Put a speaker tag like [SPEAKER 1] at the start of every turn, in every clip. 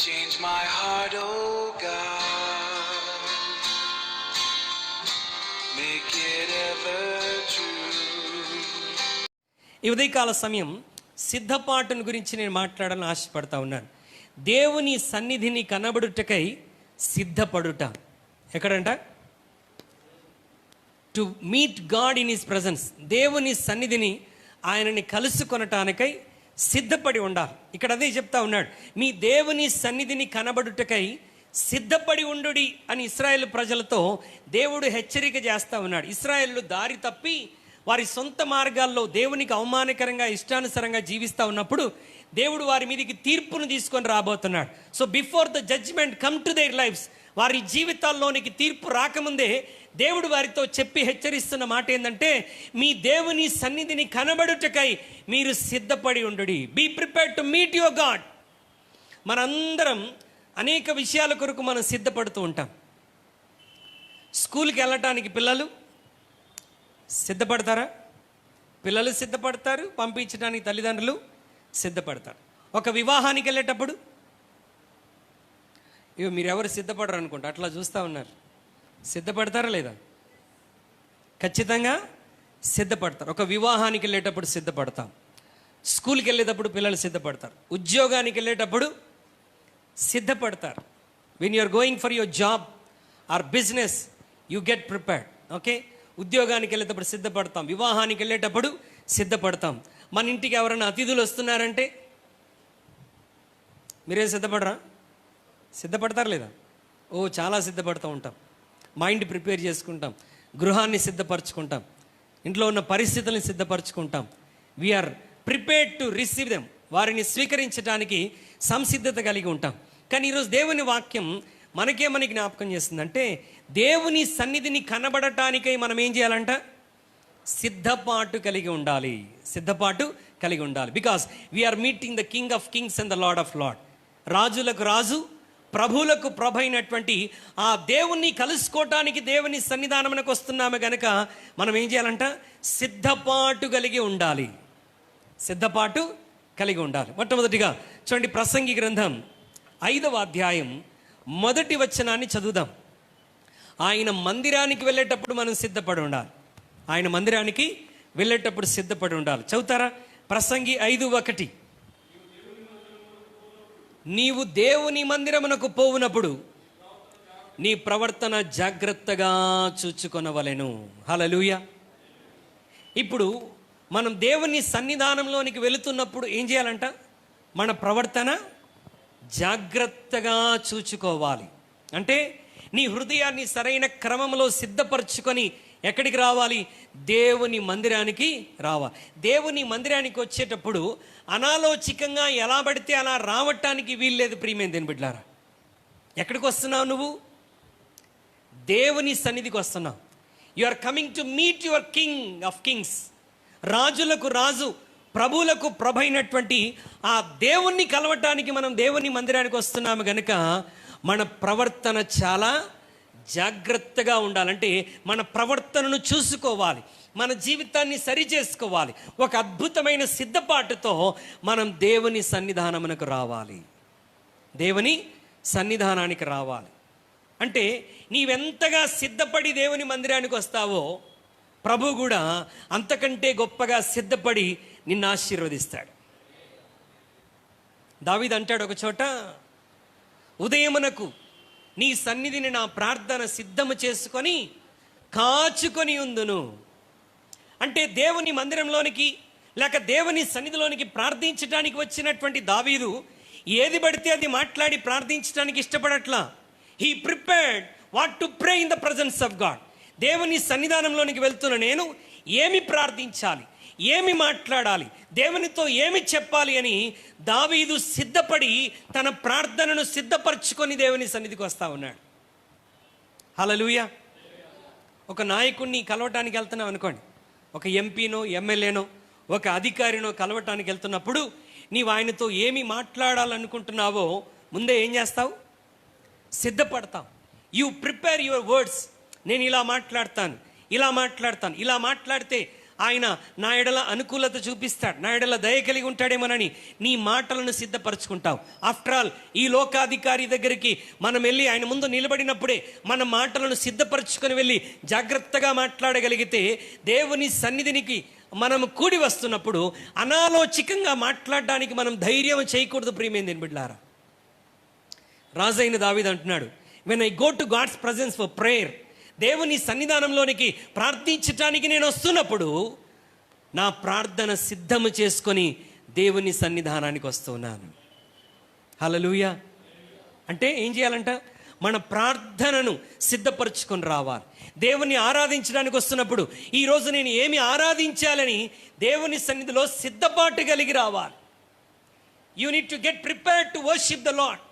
[SPEAKER 1] Change my heart, oh God. Make it ever true.
[SPEAKER 2] ఈ ఉదయకాల సమయం సిద్ధపాటును గురించి నేను మాట్లాడాలని ఆశపడతా ఉన్నాను. దేవుని సన్నిధిని కనబడుటకై సిద్ధపడుట. ఎక్కడంట? To meet God in his presence. దేవుని సన్నిధిని, ఆయనని కలుసుకొనటానికై సిద్ధపడి ఉండాలి. ఇక్కడ అదే చెప్తా ఉన్నాడు, మీ దేవుని సన్నిధిని కనబడుటకై సిద్ధపడి ఉండుడి అని ఇశ్రాయేలు ప్రజలతో దేవుడు హెచ్చరిక చేస్తూ ఉన్నాడు. ఇశ్రాయేలు దారి తప్పి వారి సొంత మార్గాల్లో దేవునికి అవమానకరంగా ఇష్టానుసారంగా జీవిస్తూ ఉన్నప్పుడు దేవుడు వారి మీదకి తీర్పును తీసుకొని రాబోతున్నాడు. So before the judgement come to their lifes, వారి జీవితాల్లోనికి తీర్పు రాకముందే దేవుడు వారితో చెప్పి హెచ్చరిస్తున్న మాట ఏంటంటే, మీ దేవుని సన్నిధిని కనబడుటకై మీరు సిద్ధపడి ఉండుడి. Be prepared to meet your God. మనందరం అనేక విషయాల కొరకు మనం సిద్ధపడుతూ ఉంటాం. స్కూల్కి వెళ్ళటానికి పిల్లలు సిద్ధపడతారా? పిల్లలు సిద్ధపడతారు, పంపించడానికి తల్లిదండ్రులు సిద్ధపడతారు. ఒక వివాహానికి వెళ్ళేటప్పుడు ఇవి మీరెవరు సిద్ధపడరు అనుకుంటా, అట్లా చూస్తూ ఉన్నారు. సిద్ధపడతారా లేదా? ఖచ్చితంగా సిద్ధపడతారు. ఒక వివాహానికి వెళ్ళేటప్పుడు సిద్ధపడతాం, స్కూల్కి వెళ్ళేటప్పుడు పిల్లలు సిద్ధపడతారు, ఉద్యోగానికి వెళ్ళేటప్పుడు సిద్ధపడతారు. When you're going for your job or business you get prepared. Okay, ఉద్యోగానికి వెళ్ళేటప్పుడు సిద్ధపడతాం, వివాహానికి వెళ్ళేటప్పుడు సిద్ధపడతాం. మన ఇంటికి ఎవరైనా అతిథులు వస్తున్నారంటే మీరేం సిద్ధపడరా? సిద్ధపడతారు లేదా? ఓ, చాలా సిద్ధపడుతూ ఉంటాం. మైండ్ ప్రిపేర్ చేసుకుంటాం, గృహాన్ని సిద్ధపరచుకుంటాం, ఇంట్లో ఉన్న పరిస్థితులను సిద్ధపరచుకుంటాం. We're prepared to receive them. వారిని స్వీకరించడానికి సంసిద్ధత కలిగి ఉంటాం. కానీ ఈరోజు దేవుని వాక్యం మనకేమని జ్ఞాపకం చేస్తుందంటే, దేవుని సన్నిధిని కనబడటానికై మనం ఏం చేయాలంట? సిద్ధపాటు కలిగి ఉండాలి. సిద్ధపాటు కలిగి ఉండాలి. Because we're meeting the king of kings and the Lord of Lord. రాజులకు రాజు, ప్రభువులకు ప్రభు అయినటువంటి ఆ దేవుణ్ణి కలుసుకోవటానికి దేవుని సన్నిధానమునకు వస్తున్నాము గనక మనం ఏం చేయాలంట? సిద్ధపాటు కలిగి ఉండాలి. సిద్ధపాటు కలిగి ఉండాలి. మొట్టమొదటిగా చూడండి, ప్రసంగి గ్రంథం 5వ అధ్యాయం 1వ వచనాన్ని చదువుదాం. ఆయన మందిరానికి వెళ్ళేటప్పుడు మనం సిద్ధపడి ఉండాలి. ఆయన మందిరానికి వెళ్ళేటప్పుడు సిద్ధపడి ఉండాలి. చదువుతారా? ప్రసంగి 5:1. నీవు దేవుని మందిరమునకు పోవునప్పుడు నీ ప్రవర్తన జాగ్రత్తగా చూచుకొనవలెను. హల్లెలూయా. ఇప్పుడు మనం దేవుని సన్నిధానంలోనికి వెళుతున్నప్పుడు ఏం చేయాలంట? మన ప్రవర్తన జాగ్రత్తగా చూచుకోవాలి. అంటే నీ హృదయాన్ని సరైన క్రమంలో సిద్ధపరచుకొని ఎక్కడికి రావాలి? దేవుని మందిరానికి రావాలి. దేవుని మందిరానికి వచ్చేటప్పుడు అనాలోచికంగా ఎలా పడితే అలా రావటానికి వీల్లేదు. ప్రియమైన దేవుని బిడ్డలారా, ఎక్కడికి వస్తున్నావు నువ్వు? దేవుని సన్నిధికి వస్తున్నావు. You are coming to meet your king of kings. రాజులకు రాజు, ప్రభువులకు ప్రభు అయినటువంటి ఆ దేవుణ్ణి కలవటానికి మనం దేవుని మందిరానికి వస్తున్నాము గనుక మన ప్రవర్తన చాలా జాగ్రత్తగా ఉండాలంటే మన ప్రవర్తనను చూసుకోవాలి, మన జీవితాన్ని సరిచేసుకోవాలి. ఒక అద్భుతమైన సిద్ధపాటుతో మనం దేవుని సన్నిధానమునకు రావాలి. దేవుని సన్నిధానానికి రావాలి అంటే నీవెంతగా సిద్ధపడి దేవుని మందిరానికి వస్తావో ప్రభు కూడా అంతకంటే గొప్పగా సిద్ధపడి నిన్ను ఆశీర్వదిస్తాడు. దావీదు అంటాడు ఒక చోట, ఉదయమునకు నీ సన్నిధిని నా ప్రార్థన సిద్ధము చేసుకొని కాచుకొని ఉందును. అంటే దేవుని మందిరంలోనికి లేక దేవుని సన్నిధిలోనికి ప్రార్థించడానికి వచ్చినటువంటి దావీదు ఏది పడితే అది మాట్లాడి ప్రార్థించడానికి ఇష్టపడట్లా. He prepared what to pray in the presence of God. దేవుని సన్నిధానంలోనికి వెళ్తున్న నేను ఏమి ప్రార్థించాలి, ఏమి మాట్లాడాలి, దేవునితో ఏమి చెప్పాలి అని దావీదు సిద్ధపడి తన ప్రార్థనను సిద్ధపరచుకొని దేవుని సన్నిధికి వస్తూ ఉన్నాడు. హల్లెలూయా. ఒక నాయకుడిని కలవటానికి వెళ్తున్నావు అనుకోండి, ఒక ఎంపీనో ఎమ్మెల్యేనో ఒక అధికారినో కలవటానికి వెళ్తున్నప్పుడు నీవు ఆయనతో ఏమి మాట్లాడాలనుకుంటున్నావో ముందే ఏం చేస్తావు? సిద్ధపడతావు. You prepare your words. నేను ఇలా మాట్లాడతాను, ఇలా మాట్లాడితే ఆయన నా ఎడల అనుకూలత చూపిస్తాడు, నా ఎడల దయ కలిగి ఉంటాడేమోనని నీ మాటలను సిద్ధపరచుకుంటావు. ఆఫ్టర్ ఆల్ ఈ లోకాధికారి దగ్గరికి మనం వెళ్ళి ఆయన ముందు నిలబడినప్పుడే మన మాటలను సిద్ధపరచుకొని వెళ్ళి జాగ్రత్తగా మాట్లాడగలిగితే, దేవుని సన్నిధినికి మనం కూడి వస్తున్నప్పుడు అనాలోచికంగా మాట్లాడడానికి మనం ధైర్యం చేయకూడదు. ప్రియమైనది బిడ్డలారా, రాజైన దావీదు అంటున్నాడు, when I go to God's presence for prayer, దేవుని సన్నిధానంలోనికి ప్రార్థించటానికి నేను వస్తున్నప్పుడు నా ప్రార్థన సిద్ధము చేసుకొని దేవుని సన్నిధానానికి వస్తున్నాను. హల్లెలూయా. అంటే ఏం చేయాలంట? మన ప్రార్థనను సిద్ధపరచుకొని రావాలి. దేవుని ఆరాధించడానికి వస్తున్నప్పుడు ఈరోజు నేను ఏమి ఆరాధించాలని దేవుని సన్నిధిలో సిద్ధపాటు కలిగి రావాలి. You need to get prepared to worship the lord.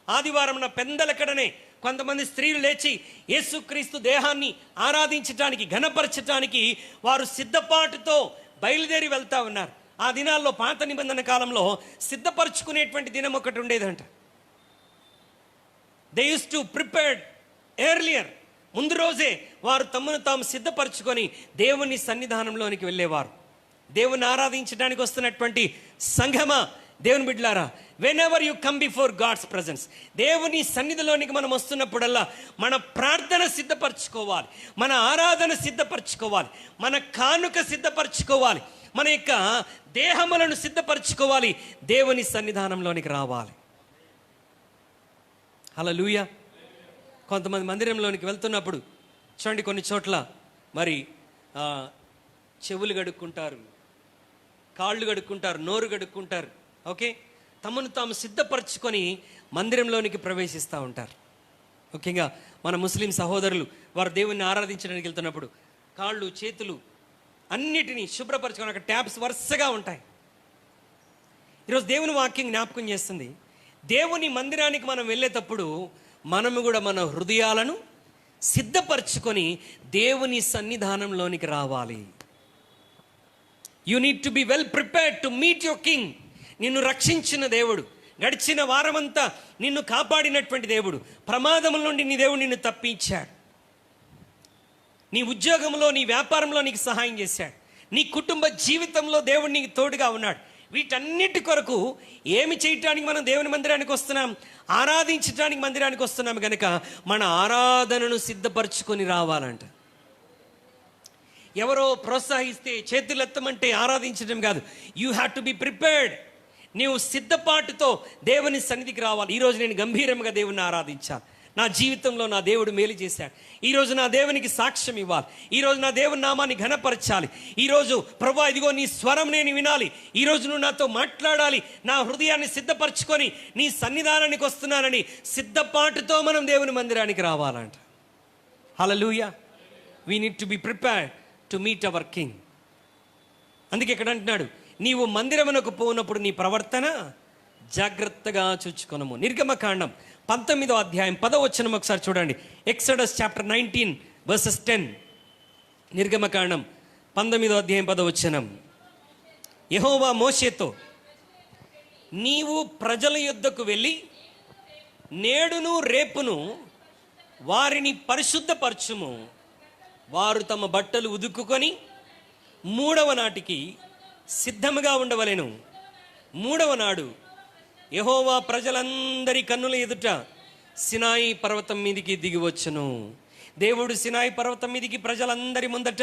[SPEAKER 2] ఆదివారం నా పెందలకడనే కొంతమంది స్త్రీలు లేచి యేసుక్రీస్తు దేహాన్ని ఆరాధించటానికి, ఘనపరచటానికి వారు సిద్ధపాటుతో బయలుదేరి వెళ్తా ఉన్నారు. ఆ దినాల్లో పాత నిబంధన కాలంలో సిద్ధపరచుకునేటువంటి దినం ఒకటి ఉండేదంట. They use to prepared earlier. ముందు రోజే వారు తమను తాము సిద్ధపరచుకొని దేవుని సన్నిధానంలోనికి వెళ్ళేవారు. దేవుని ఆరాధించడానికి వస్తున్నటువంటి సంఘమా, దేవుని బిడ్డలారా, whenever you come before God's presence, దేవుని సన్నిధిలోనికి మనం వస్తున్నప్పుడల్లా మన ప్రార్థన సిద్ధపరచుకోవాలి, మన ఆరాధన సిద్ధపరచుకోవాలి, మన కానుక సిద్ధపరచుకోవాలి, మన యొక్క దేహములను సిద్ధపరచుకోవాలి, దేవుని సన్నిధానంలోనికి రావాలి. హల్లెలూయా. కొంతమంది మందిరంలోనికి వెళ్తున్నప్పుడు చూడండి, కొన్ని చోట్ల మరి చెవులు గడుక్కుంటారు, కాళ్ళు గడుక్కుంటారు, నోరు గడుక్కుంటారు. ఓకే, తమను తాము సిద్ధపరచుకొని మందిరంలోనికి ప్రవేశిస్తూ ఉంటారు. ముఖ్యంగా మన ముస్లిం సహోదరులు వారు దేవుణ్ణి ఆరాధించడానికి వెళ్తున్నప్పుడు కాళ్ళు, చేతులు అన్నిటినీ శుభ్రపరచుకొని అక్కడ ట్యాబ్స్ వరుసగా ఉంటాయి. ఈరోజు దేవుని వాక్యం జ్ఞాపకం చేస్తుంది, దేవుని మందిరానికి మనం వెళ్ళేటప్పుడు మనము కూడా మన హృదయాలను సిద్ధపరచుకొని దేవుని సన్నిధానంలోనికి రావాలి. You need to B well prepared to meet your king. నిన్ను రక్షించిన దేవుడు, గడిచిన వారమంతా నిన్ను కాపాడినటువంటి దేవుడు, ప్రమాదముల నుండి నీ దేవుడు నిన్ను తప్పించాడు. నీ ఉద్యోగంలో, నీ వ్యాపారంలో నీకు సహాయం చేశాడు. నీ కుటుంబ జీవితంలో దేవుడు నీకు తోడుగా ఉన్నాడు. వీటన్నిటి కొరకు ఏమి చేయటానికి మనం దేవుని మందిరానికి వస్తున్నాం? ఆరాధించడానికి మందిరానికి వస్తున్నాం కనుక మన ఆరాధనను సిద్ధపరచుకొని రావాలంట. ఎవరో ప్రోత్సహిస్తే చేతులు ఎత్తమంటే ఆరాధించడం కాదు. You have to be prepared. నీవు సిద్ధపాటుతో దేవుని సన్నిధికి రావాలి. ఈరోజు నేను గంభీరంగా దేవుని ఆరాధించాను, నా జీవితంలో నా దేవుడు మేలు చేశాడు, ఈరోజు నా దేవునికి సాక్ష్యం ఇవ్వాలి, ఈరోజు నా దేవుని నామాన్ని ఘనపరచాలి, ఈరోజు ప్రభువా ఇదిగో నీ స్వరం నేను వినాలి, ఈరోజు నువ్వు నాతో మాట్లాడాలి, నా హృదయాన్ని సిద్ధపరచుకొని నీ సన్నిధానానికి వస్తున్నానని సిద్ధపాటుతో మనం దేవుని మందిరానికి రావాలంట. హల్లెలూయా. We need to be prepared to meet our king. అందుకే ఇక్కడ అంటున్నాడు, నీవు మందిరమునకు పోనప్పుడు నీ ప్రవర్తన జాగ్రత్తగా చూచుకొనుము. నిర్గమకాండం 19వ అధ్యాయం 10వ వచనం ఒకసారి చూడండి. Exodus chapter 19 versus 10. నిర్గమకాండం 19వ అధ్యాయం 10వ వచనం. యెహోవా మోషేతో, నీవు ప్రజల యొద్దకు వెళ్ళి నేడును రేపును వారిని పరిశుద్ధపరచుము, వారు తమ బట్టలు ఉదుక్కుకొని 3వ నాటికి సిద్ధముగా ఉండవలెను. 3వ నాడు యెహోవా ప్రజలందరి కన్నుల ఎదుట సినాయి పర్వతం మీదికి దిగి వచ్చును. దేవుడు సినాయి పర్వతం మీదికి ప్రజలందరి ముందట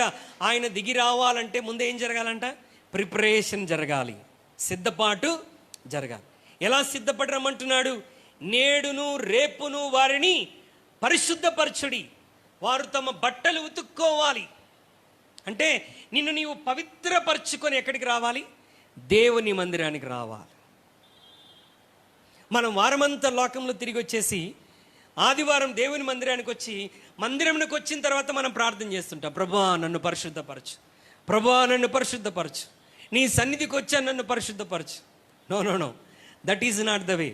[SPEAKER 2] ఆయన దిగి రావాలంటే ముందే ఏం జరగాలంట? ప్రిపరేషన్ జరగాలి, సిద్ధపాటు జరగాలి. ఎలా సిద్ధపడరమంటున్నాడు? నేడును రేపును వారిని పరిశుద్ధపరచుడి, వారు తమ బట్టలు ఉతుక్కోవాలి. అంటే నిన్ను నీవు పవిత్రపరచుకొని ఎక్కడికి రావాలి? దేవుని మందిరానికి రావాలి. మనం వారమంతా లోకంలో తిరిగి వచ్చేసి ఆదివారం దేవుని మందిరానికి వచ్చి మందిరంకి వచ్చిన తర్వాత మనం ప్రార్థన చేస్తుంటాం, ప్రభువా నన్ను పరిశుద్ధపరచు, ప్రభువా నన్ను పరిశుద్ధపరచు, నీ సన్నిధికి వచ్చాను నన్ను పరిశుద్ధపరచు. No no no, that is not the way.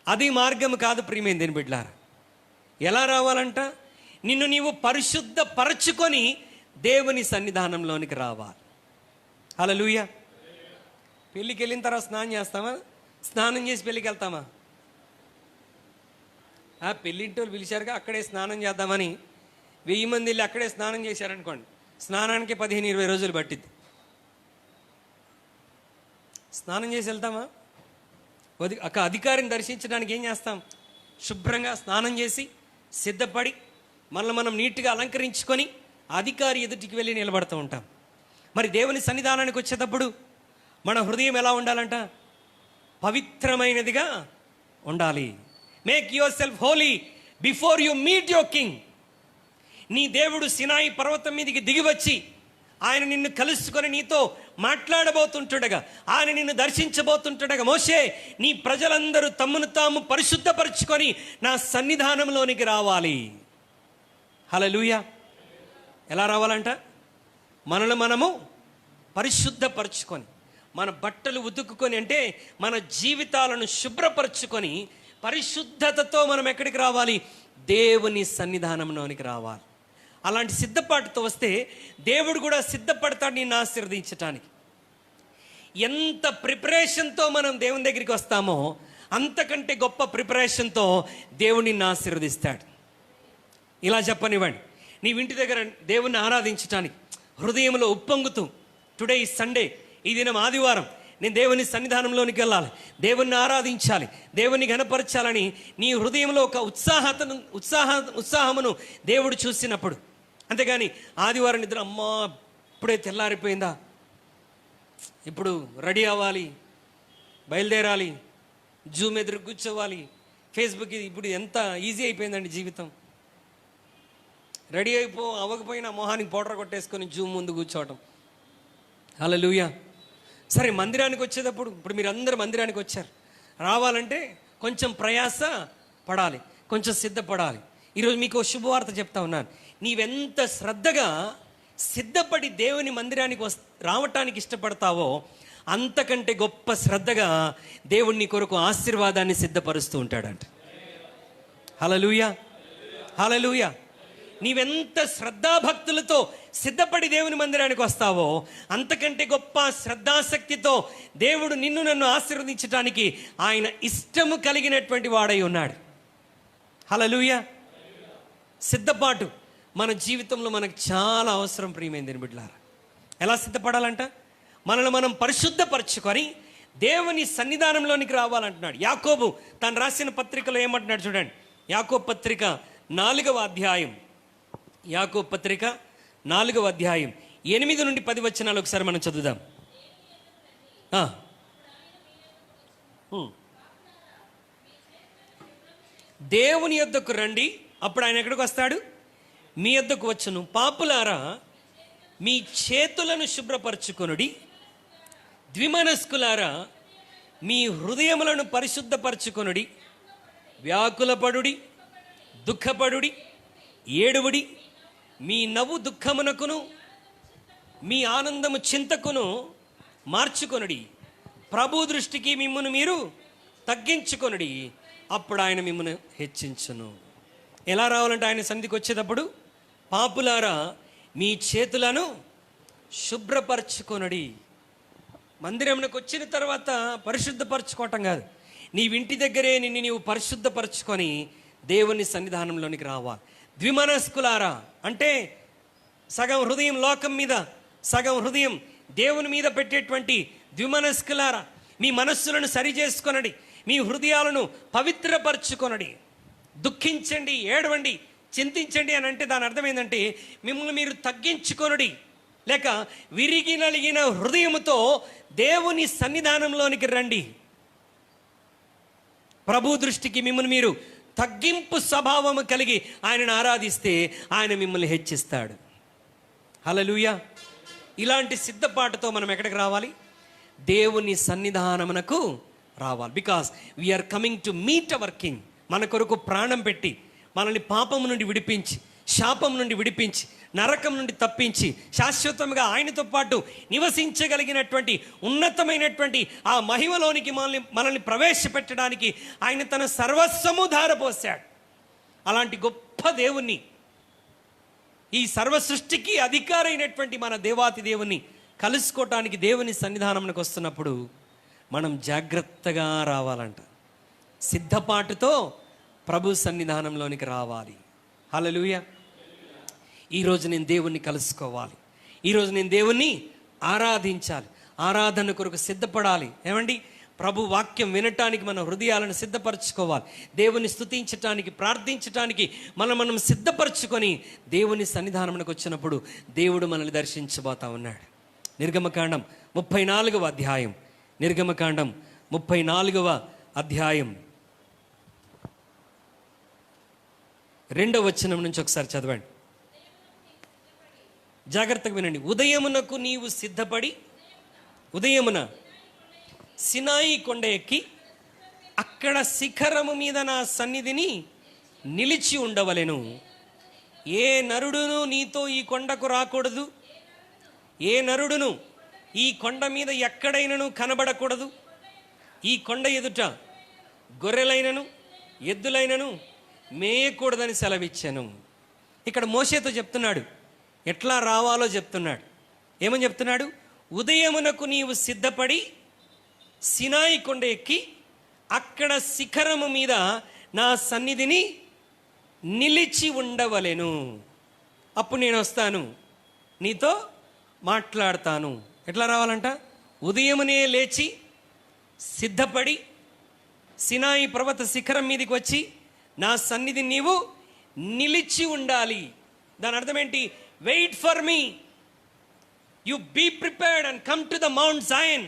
[SPEAKER 2] అది మార్గం కాదు ప్రియమైన దేని బిడ్డలారా. ఎలా రావాలంట? నిన్ను నీవు పరిశుద్ధపరచుకొని దేవుని సన్నిధానంలోనికి రావాలి. హల్లెలూయా. పెళ్ళికి వెళ్ళిన తర్వాత స్నానం చేస్తామా? స్నానం చేసి పెళ్ళికి వెళ్తామా? పెళ్ళింటోళ్ళు పిలిచారుగా అక్కడే స్నానం చేద్దామని 1000 మంది వెళ్ళి అక్కడే స్నానం చేశారనుకోండి, స్నానానికి 15-20 రోజులు పట్టిద్ది. స్నానం చేసి వెళ్తామా? ఒక అధికారిని దర్శించడానికి ఏం చేస్తాం? శుభ్రంగా స్నానం చేసి సిద్ధపడి మనం నీట్గా అలంకరించుకొని అధికారి ఎదుటికి వెళ్ళి నిలబడుతూ ఉంటాం. మరి దేవుని సన్నిధానానికి వచ్చేటప్పుడు మన హృదయం ఎలా ఉండాలంట? పవిత్రమైనదిగా ఉండాలి. Make yourself holy before you meet your king. నీ దేవుడు సినాయి పర్వతం మీదకి దిగివచ్చి ఆయన నిన్ను కలుసుకొని నీతో మాట్లాడబోతుంటుండగా, ఆయన నిన్ను దర్శించబోతుంటుండగా, మోషే నీ ప్రజలందరూ తమ్మును తాము పరిశుద్ధపరచుకొని నా సన్నిధానంలోనికి రావాలి. హల్లెలూయా. ఎలా రావాలంట? మనము పరిశుద్ధపరచుకొని, మన బట్టలు ఉతుక్కుని, అంటే మన జీవితాలను శుభ్రపరచుకొని పరిశుద్ధతతో మనం ఎక్కడికి రావాలి? దేవుని సన్నిధానంలోనికి రావాలి. అలాంటి సిద్ధపాటుతో వస్తే దేవుడు కూడా సిద్ధపడతాడు నిన్ను ఆశీర్వదించటానికి. ఎంత ప్రిపరేషన్తో మనం దేవుని దగ్గరికి వస్తామో అంతకంటే గొప్ప ప్రిపరేషన్తో దేవుడు నిన్ను ఆశీర్వదిస్తాడు. ఇలా చెప్పనివ్వండి, నీవు ఇంటి దగ్గర దేవుణ్ణి ఆరాధించటానికి హృదయంలో ఉప్పొంగుతూ, టుడే ఈ సండే, ఈ దినం ఆదివారం, నేను దేవుని సన్నిధానంలోనికి వెళ్ళాలి, దేవుణ్ణి ఆరాధించాలి, దేవుని ఘనపరచాలని నీ హృదయంలో ఒక ఉత్సాహమును దేవుడు చూసినప్పుడు, అంతేగాని ఆదివారం నిద్ర, అమ్మా ఇప్పుడే తెల్లారిపోయిందా, ఇప్పుడు రెడీ అవ్వాలి, బయలుదేరాలి, జూమ్ ఎదురు కూర్చోవాలి, ఫేస్బుక్, ఇప్పుడు ఎంత ఈజీ అయిపోయిందండి జీవితం. రెడీ అవ్వకపోయినా మొహానికి పౌడర్ కొట్టేసుకొని జూమ్ ముందు కూర్చోవటం. హల్లెలూయా. సరే, మందిరానికి వచ్చేటప్పుడు, ఇప్పుడు మీరు అందరూ మందిరానికి వచ్చారు, రావాలంటే కొంచెం ప్రయాస పడాలి, కొంచెం సిద్ధపడాలి. ఈరోజు మీకు శుభవార్త చెప్తా ఉన్నాను. నీవెంత శ్రద్ధగా సిద్ధపడి దేవుని మందిరానికి రావటానికి ఇష్టపడతావో అంతకంటే గొప్ప శ్రద్ధగా దేవుడు నీ కొరకు ఆశీర్వాదాన్ని సిద్ధపరుస్తూ ఉంటాడంట. హల్లెలూయా, హల్లెలూయా. నీవెంత శ్రద్ధాభక్తులతో సిద్ధపడి దేవుని మందిరానికి వస్తావో అంతకంటే గొప్ప శ్రద్ధాశక్తితో దేవుడు నిన్ను నన్ను ఆశీర్వదించడానికి ఆయన ఇష్టము కలిగినటువంటి వాడై ఉన్నాడు. హల్లెలూయా. సిద్ధపాటు మన జీవితంలో మనకు చాలా అవసరం ప్రియమైనది బిడ్డలారా. ఎలా సిద్ధపడాలంట? మనల్ని మనం పరిశుద్ధపరచుకొని దేవుని సన్నిధానంలోనికి రావాలంటున్నాడు. యాకోబు తను రాసిన పత్రికలో ఏమంటున్నాడు చూడండి. యాకోబు పత్రిక 4వ అధ్యాయం, యాకోబు పత్రిక 4వ అధ్యాయం 8 నుండి 10 వచనాలు ఒకసారి మనం చదువుదాం. దేవుని యొద్దకు రండి, అప్పుడు ఆయన ఎక్కడికి వస్తాడు? మీ యొద్దకు వచ్చును. పాపులారా, మీ చేతులను శుభ్రపరచుకొనుడి. ద్విమనస్కులారా, మీ హృదయములను పరిశుద్ధపరచుకొనుడి. వ్యాకులపడుడి, దుఃఖపడుడి, ఏడువుడి. మీ నవ్వు దుఃఖమునకును, మీ ఆనందము చింతకును మార్చుకొనుడి. ప్రభు దృష్టికి మిమ్మును మీరు తగ్గించుకొనుడి, అప్పుడు ఆయన మిమ్మల్ని హెచ్చించును. ఎలా రావాలంటే ఆయన సన్నిధికి వచ్చేటప్పుడు, పాపులారా మీ చేతులను శుభ్రపరచుకొనుడి. మందిరంలోకి వచ్చిన తర్వాత పరిశుద్ధపరచుకోవటం కాదు, నీవింటి దగ్గరే నిన్ను నీవు పరిశుద్ధపరచుకొని దేవుని సన్నిధానంలోనికి రావాలి. ద్విమనస్కులారా అంటే సగం హృదయం లోకం మీద, సగం హృదయం దేవుని మీద పెట్టేటువంటి ద్విమనస్కులారా, మీ మనస్సులను సరి చేసుకొనడి, మీ హృదయాలను పవిత్రపరచుకొనడి. దుఃఖించండి, ఏడవండి, చింతించండి అని అంటే దాని అర్థం ఏంటంటే మిమ్మల్ని మీరు తగ్గించుకొనుడి, లేక విరిగి నలిగిన హృదయముతో దేవుని సన్నిధానంలోనికి రండి. ప్రభు దృష్టికి మిమ్మల్ని మీరు తగ్గింపు స్వభావము కలిగి ఆయనను ఆరాధిస్తే ఆయన మిమ్మల్ని హెచ్చిస్తాడు. హల్లెలూయా. ఇలాంటి సిద్ధపాటుతో మనం ఎక్కడికి రావాలి? దేవుని సన్నిధానమునకు రావాలి. Because we're coming to meet our king. మన కొరకు ప్రాణం పెట్టి మనల్ని పాపం నుండి విడిపించి, శాపం నుండి విడిపించి, నరకం నుండి తప్పించి శాశ్వతంగా ఆయనతో పాటు నివసించగలిగినటువంటి ఉన్నతమైనటువంటి ఆ మహిమలోనికి మనల్ని ప్రవేశపెట్టడానికి ఆయన తన సర్వస్వము ధారపోశాడు. అలాంటి గొప్ప దేవుణ్ణి, ఈ సర్వ సృష్టికి అధికారైనటువంటి మన దేవాతి దేవుణ్ణి కలుసుకోవటానికి దేవుని సన్నిధానంలోకి వస్తున్నప్పుడు మనం జాగ్రత్తగా రావాలంట. సిద్ధపాటుతో ప్రభు సన్నిధానంలోనికి రావాలి. హల్లెలూయా. ఈరోజు నేను దేవుణ్ణి కలుసుకోవాలి, ఈరోజు నేను దేవుణ్ణి ఆరాధించాలి, ఆరాధన కొరకు సిద్ధపడాలి. ఏమండి, ప్రభు వాక్యం వినటానికి మన హృదయాలను సిద్ధపరచుకోవాలి. దేవుని స్తుతించటానికి, ప్రార్థించటానికి మనం సిద్ధపరచుకొని దేవుని సన్నిధానమునకు వచ్చినప్పుడు దేవుడు మనల్ని దర్శించబోతా ఉన్నాడు. నిర్గమకాండం 34వ అధ్యాయం, నిర్గమకాండం 34వ అధ్యాయం 2వ వచనం నుంచి ఒకసారి చదవండి. జాగ్రత్తగా వినండి. ఉదయమునకు నీవు సిద్ధపడి, ఉదయమున సినాయి కొండ ఎక్కి అక్కడ శిఖరము మీద నా సన్నిధిని నిలిచి ఉండవలెను. ఏ నరుడును నీతో ఈ కొండకు రాకూడదు, ఏ నరుడును ఈ కొండ మీద ఎక్కడైనను కనబడకూడదు. ఈ కొండ ఎదుట గొర్రెలైనను ఎద్దులైనను మేయకూడదని సెలవిచ్చాను. ఇక్కడ మోషేతో చెప్తున్నాడు, ఎట్లా రావాలో చెప్తున్నాడు. ఏమని చెప్తున్నాడు? ఉదయమునకు నీవు సిద్ధపడి సినాయి కొండ ఎక్కి అక్కడ శిఖరము మీద నా సన్నిధిని నిలిచి ఉండవలెను. అప్పుడు నేను వస్తాను, నీతో మాట్లాడతాను. ఎట్లా రావాలంట? ఉదయమునే లేచి సిద్ధపడి సినాయి పర్వత శిఖరం మీదకి వచ్చి నా సన్నిధి నీవు నిలిచి ఉండాలి. దాని అర్థం ఏంటి? Wait for me, you be prepared and come to the Mount Zion.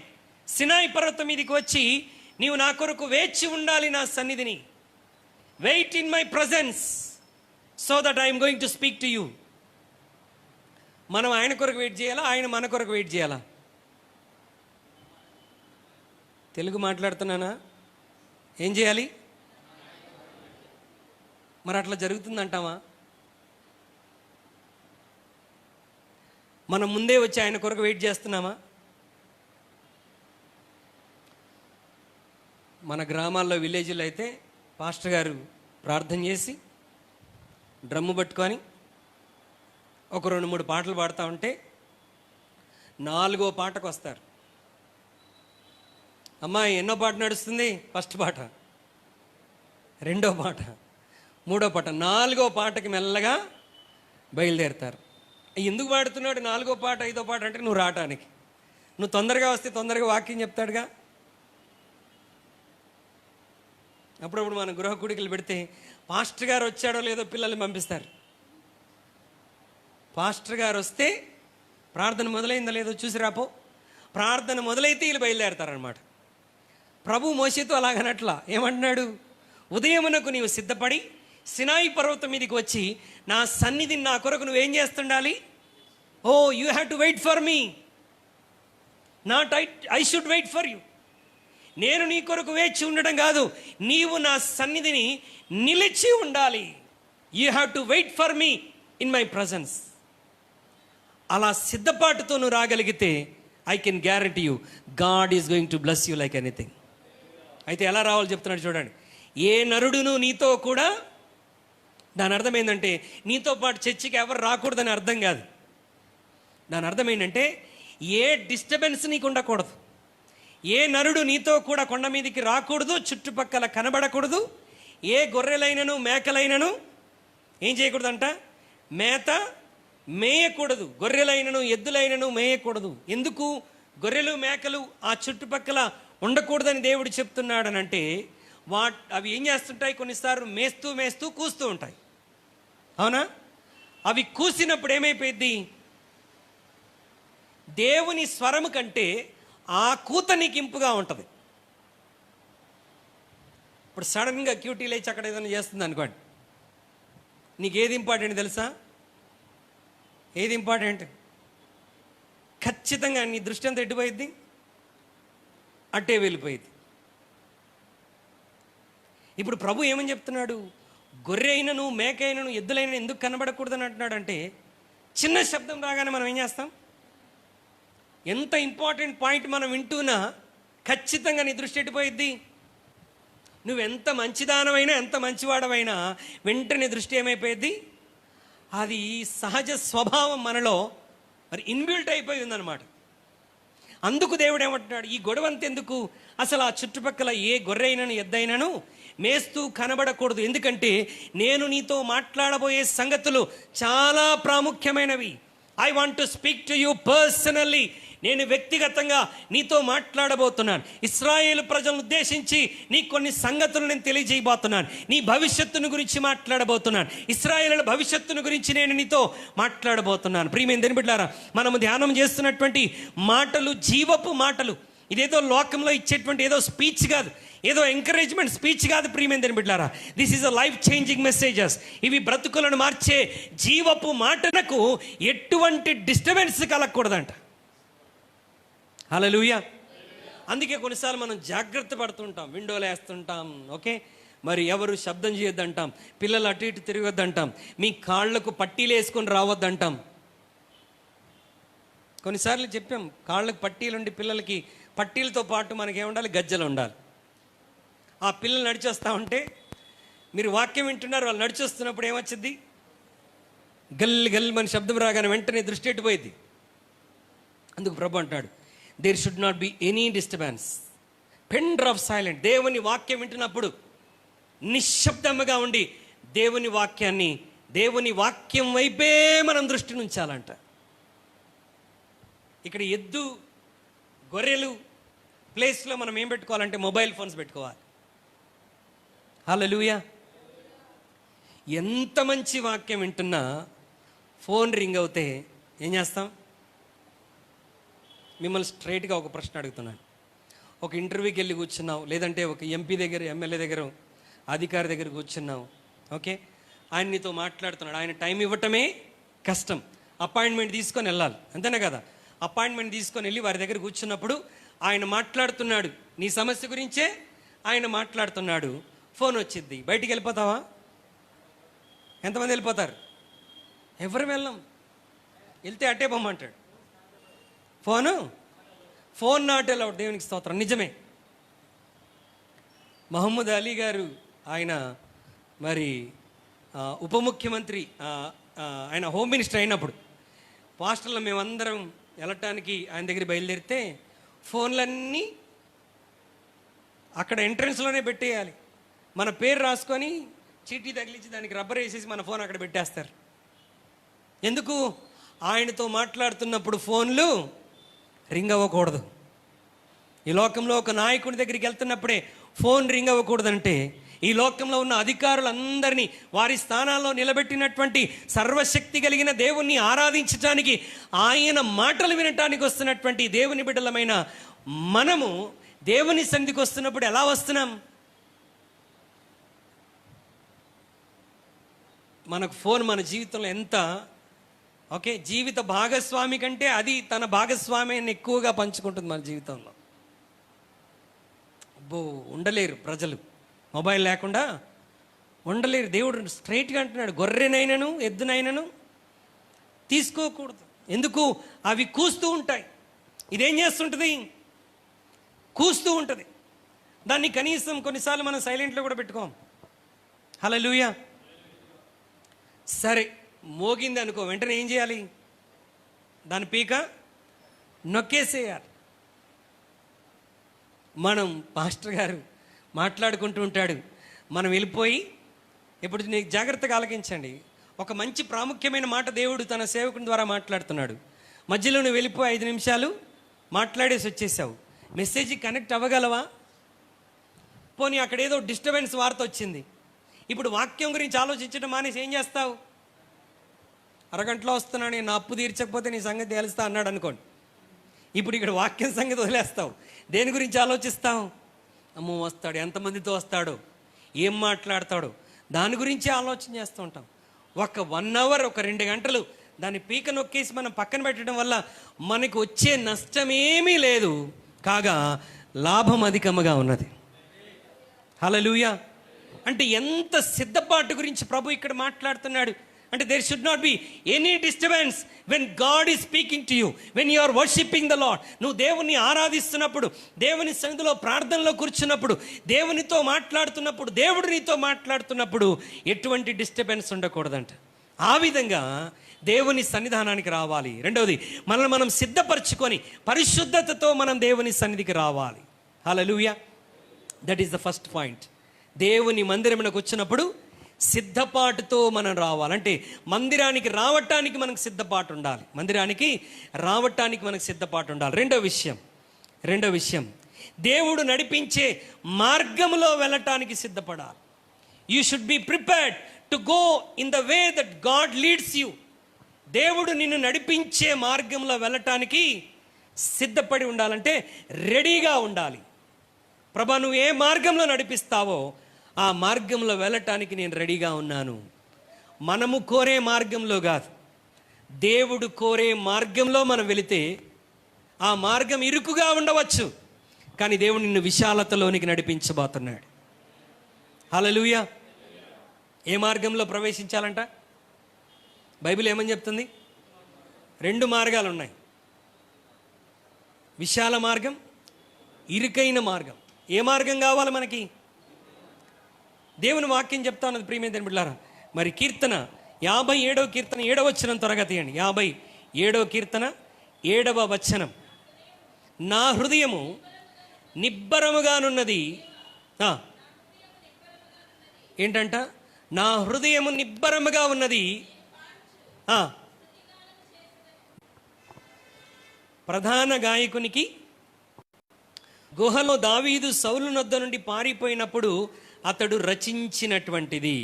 [SPEAKER 2] Sinai పర్వతం మీదకి వచ్చి నీవు నా కొరకు వేచి ఉండాలి నా సన్నిధిని. Wait in my presence so that I'm going to speak to you. మనం ఆయన కొరకు వెయిట్ చేయాలా, ఆయన మన కొరకు వెయిట్ చేయాలా? తెలుగు మాట్లాడుతున్నానా? ఏం చేయాలి? మరి అట్లా జరుగుతుందంటావా? మనం ముందే వచ్చి ఆయన కొరకు వెయిట్ చేస్తున్నామా? మన గ్రామాల్లో, విలేజ్లో అయితే పాస్టర్ గారు ప్రార్థన చేసి డ్రమ్ము పట్టుకొని ఒక 2-3 పాటలు పాడుతూ ఉంటే 4వ పాటకు వస్తారు. అమ్మాయి ఎన్నో పాట నడుస్తుంది? ఫస్ట్ పాట, 2వ పాట, 3వ పాట, 4వ పాటకి మెల్లగా బయలుదేరుతారు. ఎందుకు పాడుతున్నాడు 4వ పాట 5వ పాట అంటే నువ్వు రావటానికి. నువ్వు తొందరగా వస్తే తొందరగా వాక్యం చెప్తాడుగా. అప్పుడప్పుడు మన గృహ కూడికలు పెడితే పాస్టర్ గారు వచ్చాడో లేదో పిల్లల్ని పంపిస్తారు. పాస్టర్ గారు వస్తే ప్రార్థన మొదలైందో లేదో చూసి రాపో. ప్రార్థన మొదలైతే వీళ్ళు బయలుదేరతారనమాట. ప్రభు మోషేతో అలాగనట్లా ఏమంటున్నాడు? ఉదయమునకు నీవు సిద్ధపడి సినాయి పర్వతం మీదకి వచ్చి నా సన్నిధిని నా కొరకు నువ్వేం చేస్తుండాలి? Oh you have to wait for me, not I should wait for you. నేను నీ కొరకు వేచి ఉండడం కాదు, నీవు నా సన్నిధిని నిలిచి ఉండాలి. You have to wait for me in my presence. అలా సిద్ధపాటుతో నువ్వు రాగలిగితే I can guarantee you God is going to bless you like anything. అయితే ఎలా రావాలో చెప్తున్నాడు చూడండి. ఏ నరుడును నీతో కూడా, దాని అర్థం ఏంటంటే నీతో పాటు చర్చికి ఎవరు రాకూడదని అర్థం కాదు. దాని అర్థం ఏంటంటే ఏ డిస్టర్బెన్స్ నీకు ఉండకూడదు. ఏ నరుడు నీతో కూడా కొండ మీదకి రాకూడదు, చుట్టుపక్కల కనబడకూడదు. ఏ గొర్రెలైనను మేకలైనను ఏం చేయకూడదంట? మేత మేయకూడదు. గొర్రెలైనను ఎద్దులైనను మేయకూడదు. ఎందుకు గొర్రెలు మేకలు ఆ చుట్టుపక్కల ఉండకూడదని దేవుడు చెప్తున్నాడనంటే అవి ఏం చేస్తుంటాయి? కొన్నిసార్లు మేస్తూ మేస్తూ కూస్తూ ఉంటాయి. అవునా? అవి కూసినప్పుడు ఏమైపోయింది? దేవుని స్వరము కంటే ఆ కూత నీకు ఇంపుగా ఉంటుంది. ఇప్పుడు సడన్గా క్యూటీ లేచి అక్కడ ఏదైనా చేస్తుంది అనుకోండి, నీకు ఏది ఇంపార్టెంట్ తెలుసా? ఏది ఇంపార్టెంట్? ఖచ్చితంగా నీ దృష్టి అంతా ఎట్టుపోయిద్ది, అట్టే వెళ్ళిపోయింది. ఇప్పుడు ప్రభు ఏమని చెప్తున్నాడు? గొర్రె అయినను మేక అయినను ఎద్దులైనను ఎందుకు కనబడకూడదని అంటున్నాడు అంటే, చిన్న శబ్దం రాగానే మనం ఏం చేస్తాం? ఎంత ఇంపార్టెంట్ పాయింట్ మనం వింటున్నా ఖచ్చితంగా నీ దృష్టి ఎట్టిపోయిద్ది. నువ్వెంత మంచిదానమైనా ఎంత మంచివాడమైనా వెంటనే దృష్టి ఏమైపోయిద్ది? అది సహజ స్వభావం మనలో మరి ఇన్బిల్ట్ అయిపోయి ఉందన్నమాట. అందుకు దేవుడు ఏమంటున్నాడు? ఈ గొడవంతెందుకు? అసలు ఆ చుట్టుపక్కల ఏ గొర్రె అయినను ఎద్దైనను మేస్తూ కనబడకూడదు. ఎందుకంటే నేను నీతో మాట్లాడబోయే సంగతులు చాలా ప్రాముఖ్యమైనవి. I want to speak to you personally. నేను వ్యక్తిగతంగా నీతో మాట్లాడబోతున్నాను. ఇశ్రాయేలు ప్రజలను ఉద్దేశించి నీకు కొన్ని సంగతులు నేను తెలియజేయబోతున్నాను. నీ భవిష్యత్తును గురించి మాట్లాడబోతున్నాను. ఇశ్రాయేలు భవిష్యత్తును గురించి నేను నీతో మాట్లాడబోతున్నాను. ప్రియమైన దేవుని బిడ్డలారా, మనము ధ్యానం చేస్తున్నటువంటి మాటలు జీవపు మాటలు. ఇదేదో లోకంలో ఇచ్చేటువంటి ఏదో స్పీచ్ కాదు, ఏదో ఎంకరేజ్మెంట్ స్పీచ్ కాదు. ప్రియమైన దేవుని బిడ్డలారా, this is a life changing messages. ఇవి బ్రతుకులను మార్చే జీవపు మాటలకు ఎటువంటి డిస్టర్బెన్స్ కలగకూడదంట. హల్లెలూయా. అందుకే కొన్నిసార్లు మనం జాగ్రత్త పడుతుంటాం, విండోలు వేస్తుంటాం, ఓకే, మరి ఎవరు శబ్దం చేయొద్దంటాం, పిల్లలు అటు ఇటు తిరగొద్దంటాం, మీ కాళ్లకు పట్టీలు వేసుకొని రావద్దంటాం. కొన్నిసార్లు చెప్పాం, కాళ్ళకు పట్టీలుండి పిల్లలకి పట్టీలతో పాటు మనకేముండాలి, గజ్జలు ఉండాలి. ఆ పిల్లలు నడిచొస్తూ ఉంటే మీరు వాక్యం వింటున్నారు, వాళ్ళు నడిచొస్తున్నప్పుడు ఏమొచ్చింది, గల్లి గల్లి మన శబ్దం రాగానే వెంటనే దృష్టి ఎట్టిపోయింది. అందుకు ప్రభు అంటాడు, there should not be any disturbance, pen drop silent. దేవుని వాక్యం వింటున్నప్పుడు నిశ్శబ్దముగా ఉండి దేవుని వాక్యం వైపే మనం దృష్టిని ఉంచాలంట. ఇక్కడ ఎద్దు గొర్రెలు ప్లేస్లో మనం ఏం పెట్టుకోవాలంటే మొబైల్ ఫోన్స్ పెట్టుకోవాలి. హల్లెలూయా. ఎంత మంచి వాక్యం వింటున్నా ఫోన్ రింగ్ అవుతే ఏం చేస్తాం? మిమ్మల్ని స్ట్రైట్గా ఒక ప్రశ్న అడుగుతున్నాను. ఒక ఇంటర్వ్యూకి వెళ్ళి కూర్చున్నావు, లేదంటే ఒక ఎంపీ దగ్గర, ఎమ్మెల్యే దగ్గర, అధికారి దగ్గర కూర్చున్నావు, ఓకే, ఆయన నీతో మాట్లాడుతున్నాడు. ఆయన టైం ఇవ్వటమే కష్టం, అపాయింట్మెంట్ తీసుకొని వెళ్ళాలి, అంతేనా కదా? అపాయింట్మెంట్ తీసుకొని వెళ్ళి వారి దగ్గర కూర్చున్నప్పుడు ఆయన మాట్లాడుతున్నాడు, నీ సమస్య గురించే ఆయన మాట్లాడుతున్నాడు. ఫోన్ వచ్చింది, బయటికి వెళ్ళిపోతావా? ఎంతమంది వెళ్ళిపోతారు? ఎవరు వెళ్ళం. వెళ్తే అట్టే పొమ్మంటాడు. Phone not allowed. దేవునికి స్తోత్రం. నిజమే. మహమ్మద్ అలీ గారు, ఆయన మరి ఉప ముఖ్యమంత్రి, ఆయన హోమ్ మినిస్టర్ అయినప్పుడు పాస్టర్లో మేమందరం వెళ్ళటానికి ఆయన దగ్గర బయలుదేరితే ఫోన్లన్నీ అక్కడ ఎంట్రన్స్లోనే పెట్టేయాలి. మన పేరు రాసుకొని చీటీ తగిలించి దానికి రబ్బర్ వేసేసి మన ఫోన్ అక్కడ పెట్టేస్తారు. ఎందుకు? ఆయనతో మాట్లాడుతున్నప్పుడు ఫోన్లు రింగ్ అవ్వకూడదు. ఈ లోకంలో ఒక నాయకుడి దగ్గరికి వెళ్తున్నప్పుడే ఫోన్ రింగ్ అవ్వకూడదంటే, ఈ లోకంలో ఉన్న అధికారులందరినీ వారి స్థానాల్లో నిలబెట్టినటువంటి సర్వశక్తి కలిగిన దేవుణ్ణి ఆరాధించటానికి, ఆయన మాటలు వినటానికి వస్తున్నటువంటి దేవుని బిడ్డలమైన మనము దేవుని సన్నిధికి వస్తున్నప్పుడు ఎలా వస్తున్నాం? మనకు ఫోన్ మన జీవితంలో ఎంత, ఓకే, జీవిత భాగస్వామి కంటే అది తన భాగస్వామ్యాన్ని ఎక్కువగా పంచుకుంటుంది మన జీవితంలో. అబ్బో, ఉండలేరు ప్రజలు మొబైల్ లేకుండా, ఉండలేరు. దేవుడు స్ట్రైట్గా అంటున్నాడు, గొర్రెనైనను ఎద్దునైనను తీసుకోకూడదు. ఎందుకు? అవి కూస్తూ ఉంటాయి. ఇదేం చేస్తుంటుంది? కూస్తూ ఉంటుంది. దాన్ని కనీసం కొన్నిసార్లు మనం సైలెంట్లో కూడా పెట్టుకోం. హల్లెలూయా. సరే, మోగింది అనుకో, వెంటనే ఏం చేయాలి? దాని పీక నొక్కేసేయాలి. మనం పాస్టర్ గారు మాట్లాడుకుంటూ ఉంటాడు, మనం వెళ్ళిపోయి, ఇప్పుడు నీకు జాగ్రత్తగా ఆలకించండి, ఒక మంచి ప్రాముఖ్యమైన మాట దేవుడు తన సేవకుని ద్వారా మాట్లాడుతున్నాడు. మధ్యలో నువ్వు వెళ్ళిపోయి 5 నిమిషాలు మాట్లాడేసి వచ్చేసావు, మెసేజ్ కనెక్ట్ అవ్వగలవా? పోనీ అక్కడ ఏదో డిస్టర్బెన్స్ వార్త వచ్చింది. ఇప్పుడు వాక్యం గురించి ఆలోచించడం మానేసి ఏం చేస్తావు? అరగంటలో వస్తున్నాను, నేను నా అప్పు తీర్చకపోతే నీ సంగతి తెలుస్తా అన్నాడు అనుకోండి. ఇప్పుడు ఇక్కడ వాక్యం సంగతి వదిలేస్తావు. దేని గురించి ఆలోచిస్తావు? అమ్మో, వస్తాడు, ఎంతమందితో వస్తాడో, ఏం మాట్లాడతాడో, దాని గురించి ఆలోచన చేస్తూ ఉంటాం. ఒక 1 అవర్, ఒక 2 గంటలు దాన్ని పీక నొక్కేసి మనం పక్కన పెట్టడం వల్ల మనకు వచ్చే నష్టమేమీ లేదు, కాగా లాభం అధికముగా ఉన్నది. హల్లెలూయా. అంటే ఎంత సిద్ధపాటు గురించి ప్రభు ఇక్కడ మాట్లాడుతున్నాడు అంటే, there should not be any disturbance when God is speaking to you, when you are worshipping the Lord. నువ్వు దేవుణ్ణి ఆరాధిస్తున్నప్పుడు, దేవుని సన్నిధిలో ప్రార్థనలో కూర్చున్నప్పుడు, దేవునితో మాట్లాడుతున్నప్పుడు, దేవుడు నీతో మాట్లాడుతున్నప్పుడు ఎటువంటి డిస్టర్బెన్స్ ఉండకూడదంట. ఆ విధంగా దేవుని సన్నిధానానికి రావాలి. రెండవది, మనల్ని మనం సిద్ధపరచుకొని పరిశుద్ధతతో మనం దేవుని సన్నిధికి రావాలి. హల్లెలూయా. That is the first point. దేవుని మందిరమునకు వచ్చినప్పుడు సిద్ధపాటుతో మనం రావాలంటే మందిరానికి రావటానికి మనకు సిద్ధపాటు ఉండాలి. మందిరానికి రావటానికి మనకు సిద్ధపాటు ఉండాలి. రెండో విషయం దేవుడు నడిపించే మార్గంలో వెళ్ళటానికి సిద్ధపడాలి. You should be prepared to go in the way that God leads you. దేవుడు నిన్ను నడిపించే మార్గంలో వెళ్ళటానికి సిద్ధపడి ఉండాలంటే రెడీగా ఉండాలి. ప్రభా, నువ్వు ఏ మార్గంలో నడిపిస్తావో ఆ మార్గంలో వెళ్ళటానికి నేను రెడీగా ఉన్నాను. మనము కోరే మార్గంలో కాదు, దేవుడు కోరే మార్గంలో మనం వెళితే ఆ మార్గం ఇరుకుగా ఉండవచ్చు, కానీ దేవుడు నిన్ను విశాలతలోనికి నడిపించబోతున్నాడు. హల్లెలూయా. ఏ మార్గంలో ప్రవేశించాలంట? బైబిల్ ఏమని చెప్తుంది? 2 మార్గాలు ఉన్నాయి. విశాల మార్గం, ఇరుకైన మార్గం. ఏ మార్గం కావాలి మనకి? దేవుని వాక్యం చెప్తా ఉన్నది ప్రియమైన బిడ్డలారా. మరి కీర్తన 57వ కీర్తన 7వ వచనం త్వరగా తీయండి. 57వ కీర్తన 7వ వచనం. నా హృదయము నిబ్బరముగానున్నది. ఏంటంట? నా హృదయము నిబ్బరముగా ఉన్నది. ప్రధాన గాయకునికి గుహలో దావీదు సౌలు నొద్ద నుండి పారిపోయినప్పుడు అతడు రచించినటువంటిది.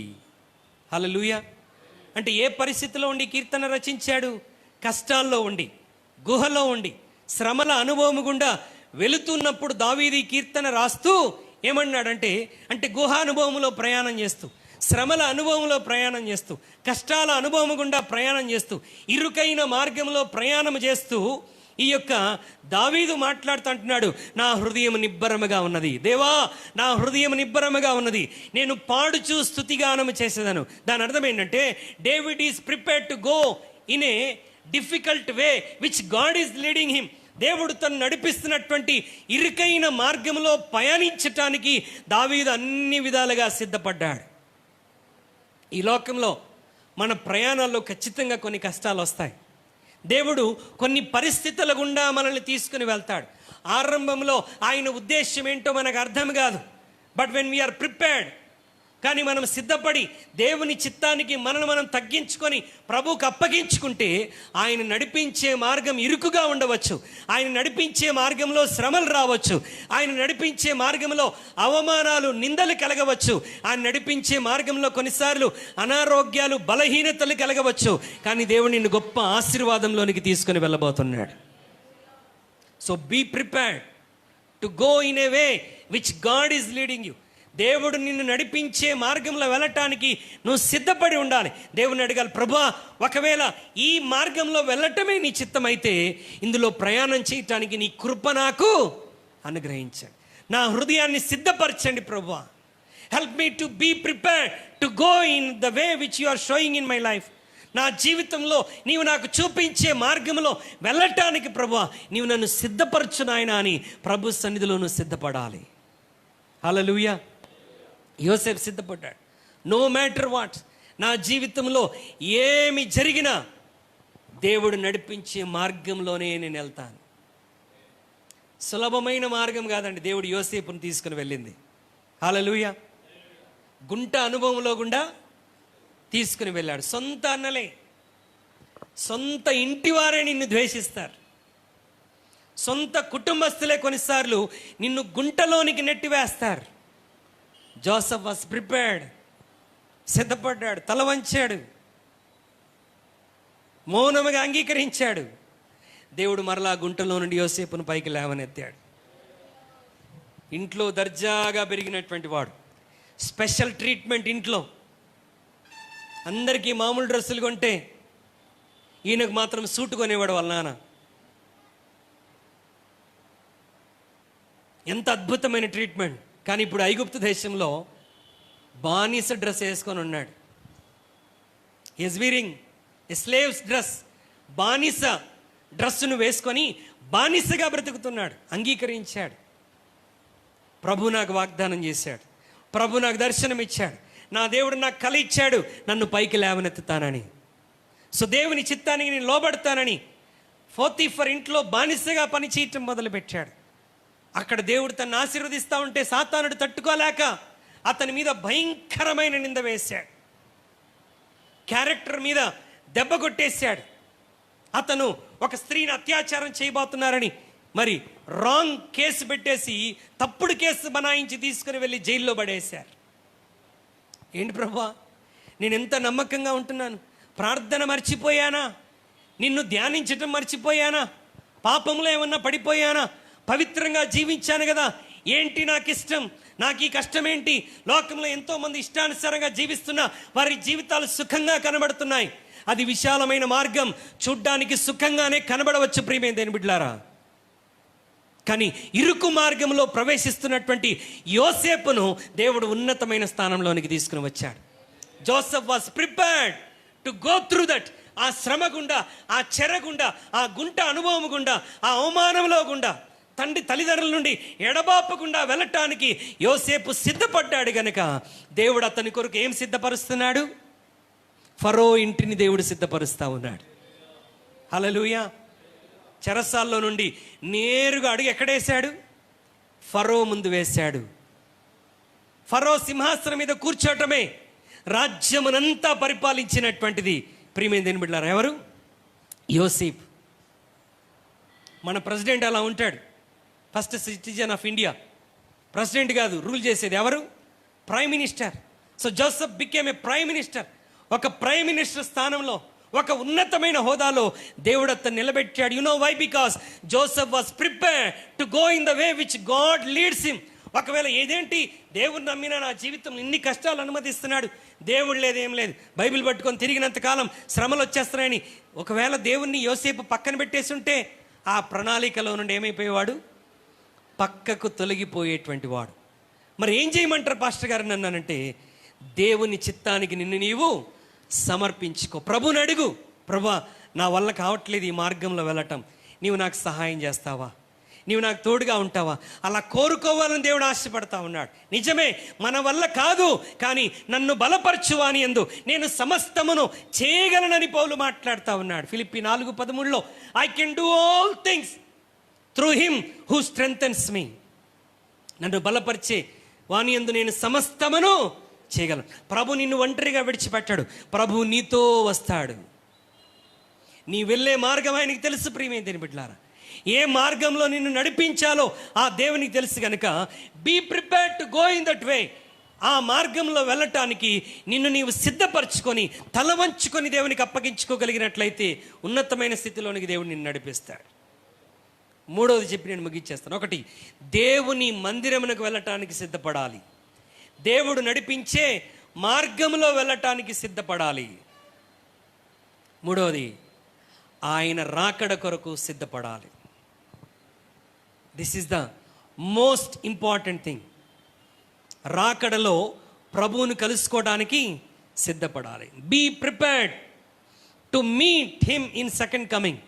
[SPEAKER 2] హల్లెలూయా. అంటే ఏ పరిస్థితిలో ఉండి కీర్తన రచించాడు? కష్టాల్లో ఉండి, గుహలో ఉండి, శ్రమల అనుభవం గుండా వెళుతున్నప్పుడు దావీదు ఈ కీర్తన రాస్తూ ఏమన్నాడంటే, అంటే గుహ అనుభవంలో ప్రయాణం చేస్తూ, శ్రమల అనుభవంలో ప్రయాణం చేస్తూ, కష్టాల అనుభవం గుండా ప్రయాణం చేస్తూ, ఇరుకైన మార్గంలో ప్రయాణం చేస్తూ ఈ యొక్క దావీదు మాట్లాడుతూ అంటున్నాడు, నా హృదయం నిబ్బరముగా ఉన్నది. దేవా, నా హృదయం నిబ్బరముగా ఉన్నది, నేను పాడుచూ స్తుతిగానము చేసేదను. దాని అర్థం ఏంటంటే, David is prepared to go in a difficult way which God is leading him. దేవుడు తను నడిపిస్తున్నటువంటి ఇరుకైన మార్గంలో పయనించటానికి దావీదు అన్ని విధాలుగా సిద్ధపడ్డాడు. ఈ లోకంలో మన ప్రయాణాల్లో ఖచ్చితంగా కొన్ని కష్టాలు వస్తాయి. దేవుడు కొన్ని పరిస్థితుల గుండా మనల్ని తీసుకుని వెళ్తాడు. ఆరంభంలో ఆయన ఉద్దేశం ఏంటో మనకు అర్థం కాదు. బట్ వెన్ వీఆర్ ప్రిపేర్డ్, కానీ మనం సిద్ధపడి దేవుని చిత్తానికి మనల్ని మనం తగ్గించుకొని ప్రభువుకు అప్పగించుకుంటే ఆయన నడిపించే మార్గం ఇరుకుగా ఉండవచ్చు, ఆయన నడిపించే మార్గంలో శ్రమలు రావచ్చు, ఆయన నడిపించే మార్గంలో అవమానాలు, నిందలు కలగవచ్చు, ఆయన నడిపించే మార్గంలో కొన్నిసార్లు అనారోగ్యాలు, బలహీనతలు కలగవచ్చు, కానీ దేవుడు నిన్ను గొప్ప ఆశీర్వాదంలోనికి తీసుకొని వెళ్ళబోతున్నాడు. So be prepared to go in a way which God is leading you. దేవుడు నిన్ను నడిపించే మార్గంలో వెళ్ళటానికి నువ్వు సిద్ధపడి ఉండాలి. దేవుని అడగాలి, ప్రభువా, ఒకవేళ ఈ మార్గంలో వెళ్ళటమే నీ చిత్తమైతే ఇందులో ప్రయాణం చేయటానికి నీ కృప నాకు అనుగ్రహించండి. నా హృదయాన్ని సిద్ధపరచండి ప్రభువా. Help me to be prepared to go in the way which you are showing in my life. నా జీవితంలో నీవు నాకు చూపించే మార్గంలో వెళ్ళటానికి ప్రభువా నీవు నన్ను సిద్ధపరచు నాయనా అని ప్రభు సన్నిధిలో నువ్వు సిద్ధపడాలి. హల్లెలూయా. యోసేపు సిద్ధపడ్డాడు. నో మ్యాటర్ వాట్, నా జీవితంలో ఏమి జరిగినా దేవుడు నడిపించే మార్గంలోనే నేను వెళ్తాను. సులభమైన మార్గం కాదండి దేవుడు యోసేపుని తీసుకుని వెళ్ళింది. హల్లెలూయా. గుంట అనుభవంలో గుండా తీసుకుని వెళ్ళాడు. సొంత అన్నలే, సొంత ఇంటివారే నిన్ను ద్వేషిస్తారు, సొంత కుటుంబస్తులే కొన్నిసార్లు నిన్ను గుంటలోనికి నెట్టివేస్తారు. జోసెఫ్ వాస్ ప్రిపేర్డ్, సిద్ధపడ్డాడు, తల వంచాడు, మౌనముగా అంగీకరించాడు. దేవుడు మరలా గుంటలో నుండి యోసేపును పైకి లేవనెత్తాడు. ఇంట్లో దర్జాగా పెరిగినటువంటి వాడు, స్పెషల్ ట్రీట్మెంట్ ఇంట్లో. అందరికీ మామూలు డ్రెస్సులు కొంటే ఈయనకు మాత్రం సూట్ కొనేవాడు వాళ్ళ నాన్న. ఎంత అద్భుతమైన ట్రీట్మెంట్. కానీ ఇప్పుడు ఐగుప్తు దేశంలో బానిస డ్రెస్ వేసుకొని ఉన్నాడు. Is veering a slaves dress. బానిస డ్రెస్సును వేసుకొని బానిసగా బ్రతుకుతున్నాడు. అంగీకరించాడు. ప్రభు నాకు వాగ్దానం చేశాడు, ప్రభు నాకు దర్శనం ఇచ్చాడు, నా దేవుడు నాకు కల ఇచ్చాడు, నన్ను పైకి లేవనెత్తుతానని. సో దేవుని చిత్తానికి నేను లోబడతానని పోతీఫర్ ఇంట్లో బానిసగా పనిచేయటం మొదలుపెట్టాడు. అక్కడ దేవుడు తను ఆశీర్వదిస్తూ ఉంటే సాతానుడు తట్టుకోలేక అతని మీద భయంకరమైన నింద వేశాడు. క్యారెక్టర్ మీద దెబ్బ కొట్టేశాడు. అతను ఒక స్త్రీని అత్యాచారం చేయబోతున్నారని మరి రాంగ్ కేసు పెట్టేసి తప్పుడు కేసు బనాయించి తీసుకుని వెళ్ళి జైల్లో పడేశారు. ఏంటి ప్రభువా, నేను ఎంత నమ్మకంగా ఉంటున్నాను, ప్రార్థన మర్చిపోయానా, నిన్ను ధ్యానించటం మర్చిపోయానా, పాపంలో ఏమన్నా పడిపోయానా, పవిత్రంగా జీవించాను కదా, ఏంటి నాకు ఇష్టం, నాకు ఈ కష్టం ఏంటి, లోకంలో ఎంతోమంది ఇష్టానుసారంగా జీవిస్తున్నా వారి జీవితాలు సుఖంగా కనబడుతున్నాయి. అది విశాలమైన మార్గం, చూడ్డానికి సుఖంగానే కనబడవచ్చు ప్రియమైన దేవుని బిడ్డలారా. కానీ ఇరుకు మార్గంలో ప్రవేశిస్తున్నటువంటి యోసేపును దేవుడు ఉన్నతమైన స్థానంలోనికి తీసుకుని వచ్చాడు. Joseph was prepared to go through that. ఆ శ్రమ గుండా, ఆ చెర గుండా, ఆ గుంట అనుభవం గుండా, ఆ అవమానంలో గుండా, తల్లిదండ్రుల నుండి ఎడబాపకుండా వెళ్ళటానికి యోసేపు సిద్ధపడ్డాడు గనక దేవుడు అతని కొరకు ఏం సిద్ధపరుస్తున్నాడు? ఫరో ఇంటిని దేవుడు సిద్ధపరుస్తూ ఉన్నాడు. హల్లెలూయా. చెరసాల్లో నుండి నేరుగా అడుగు ఎక్కడేశాడు? ఫరో ముందు వేశాడు. ఫరో సింహాసనం మీద కూర్చోటమే రాజ్యమునంతా పరిపాలించినటువంటిది ప్రియమైన దేవుని బిడ్డలారా ఎవరు? యోసేపు. మన ప్రెసిడెంట్ అలా ఉంటాడు, first citizen of India. President కాదు, రూల్ చేసేది ఎవరు? Prime minister. So Joseph became a prime minister. ఒక ప్రైమ్ మినిస్టర్ స్థానంలో, ఒక ఉన్నతమైన హోదాలో దేవుడు అతను నిలబెట్టాడు. You know why? Because Joseph was prepared to go in the way which God leads him. ఒకవేళ ఏదేంటి దేవుడు నమ్మినా నా జీవితంలో ఇన్ని కష్టాలు అనుమతిస్తున్నాడు, దేవుడు లేదు ఏం లేదు, బైబిల్ పట్టుకొని తిరిగినంతకాలం శ్రమలు వచ్చేస్తున్నాయని ఒకవేళ దేవుణ్ణి యోసేపు పక్కన పెట్టేసి ఉంటే ఆ ప్రణాళికలో నుండి ఏమైపోయేవాడు? పక్కకు తొలగిపోయేటువంటి వాడు. మరి ఏం చేయమంటారు పాస్టర్ గారు నన్నంటే, దేవుని చిత్తానికి నిన్ను నీవు సమర్పించుకో. ప్రభుని అడుగు, ప్రభా నా వల్ల కావట్లేదు ఈ మార్గంలో వెళ్ళటం, నీవు నాకు సహాయం చేస్తావా, నీవు నాకు తోడుగా ఉంటావా? అలా కోరుకోవాలని దేవుడు ఆశపడతా ఉన్నాడు. నిజమే, మన వల్ల కాదు, కానీ నన్ను బలపరచువాని యందు నేను సమస్తమును చేయగలనని పౌలు మాట్లాడుతూ ఉన్నాడు. ఫిలిప్పీ 4:13 I can do all things through him who strengthens me. నన్ను బలపరిచే వాని యందు నేను సమస్తమును చేయగలను. ప్రభు నిన్ను ఒంటరిగా విడిచిపెట్టాడు, ప్రభు నీతో వస్తాడు. నీ వెళ్ళే మార్గం ఆయనకి తెలుసు ప్రియమైన దేవుని బిడ్డలారా. ఏ మార్గంలో నిన్ను నడిపించాలో ఆ దేవునికి తెలుసు కనుక be prepared to go in that way. ఆ మార్గంలో వెళ్ళటానికి నిన్ను నీవు సిద్ధపరచుకొని తల వంచుకొని దేవునికి అప్పగించుకోగలిగినట్లయితే ఉన్నతమైన స్థితిలోనికి దేవుడు నిన్ను నడిపిస్తాడు. మూడవది చెప్పి నేను ముగించేస్తాను. ఒకటి, దేవుని మందిరమునకు వెళ్ళటానికి సిద్ధపడాలి. దేవుడు నడిపించే మార్గంలో వెళ్ళటానికి సిద్ధపడాలి. మూడవది, ఆయన రాకడ కొరకు సిద్ధపడాలి. This is the most important thing. రాకడలో ప్రభువును కలుసుకోవడానికి సిద్ధపడాలి. Be prepared to meet him in second coming.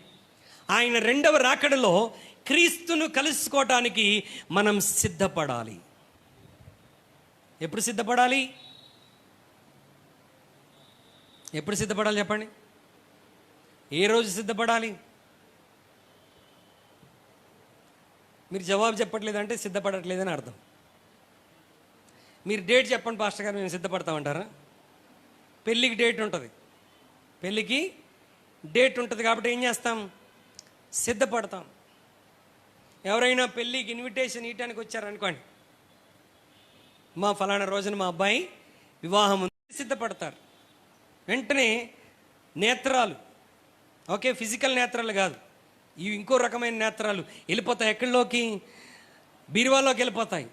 [SPEAKER 2] ఆయన రెండవ రాకడలో క్రీస్తును కలుసుకోవటానికి మనం సిద్ధపడాలి. ఎప్పుడు సిద్ధపడాలి? ఎప్పుడు సిద్ధపడాలి చెప్పండి? ఏ రోజు సిద్ధపడాలి? మీరు జవాబు చెప్పట్లేదంటే సిద్ధపడట్లేదని అర్థం. మీరు డేట్ చెప్పండి పాస్టర్ గారు, మేము సిద్ధపడతామంటారా? పెళ్ళికి డేట్ ఉంటుంది, పెళ్ళికి డేట్ ఉంటుంది కాబట్టి ఏం చేస్తాం? సిద్ధపడతాం. ఎవరైనా పెళ్ళికి ఇన్విటేషన్ ఇవ్వడానికి వచ్చారనుకోండి, మా ఫలానా రోజున మా అబ్బాయి వివాహం ఉంది, సిద్ధపడతారు. వెంటనే నేత్రాలు, ఓకే ఫిజికల్ నేత్రాలు కాదు, ఇవి ఇంకో రకమైన నేత్రాలు వెళ్ళిపోతాయి. ఎక్కడిలోకి? బీరువాలోకి వెళ్ళిపోతాయి.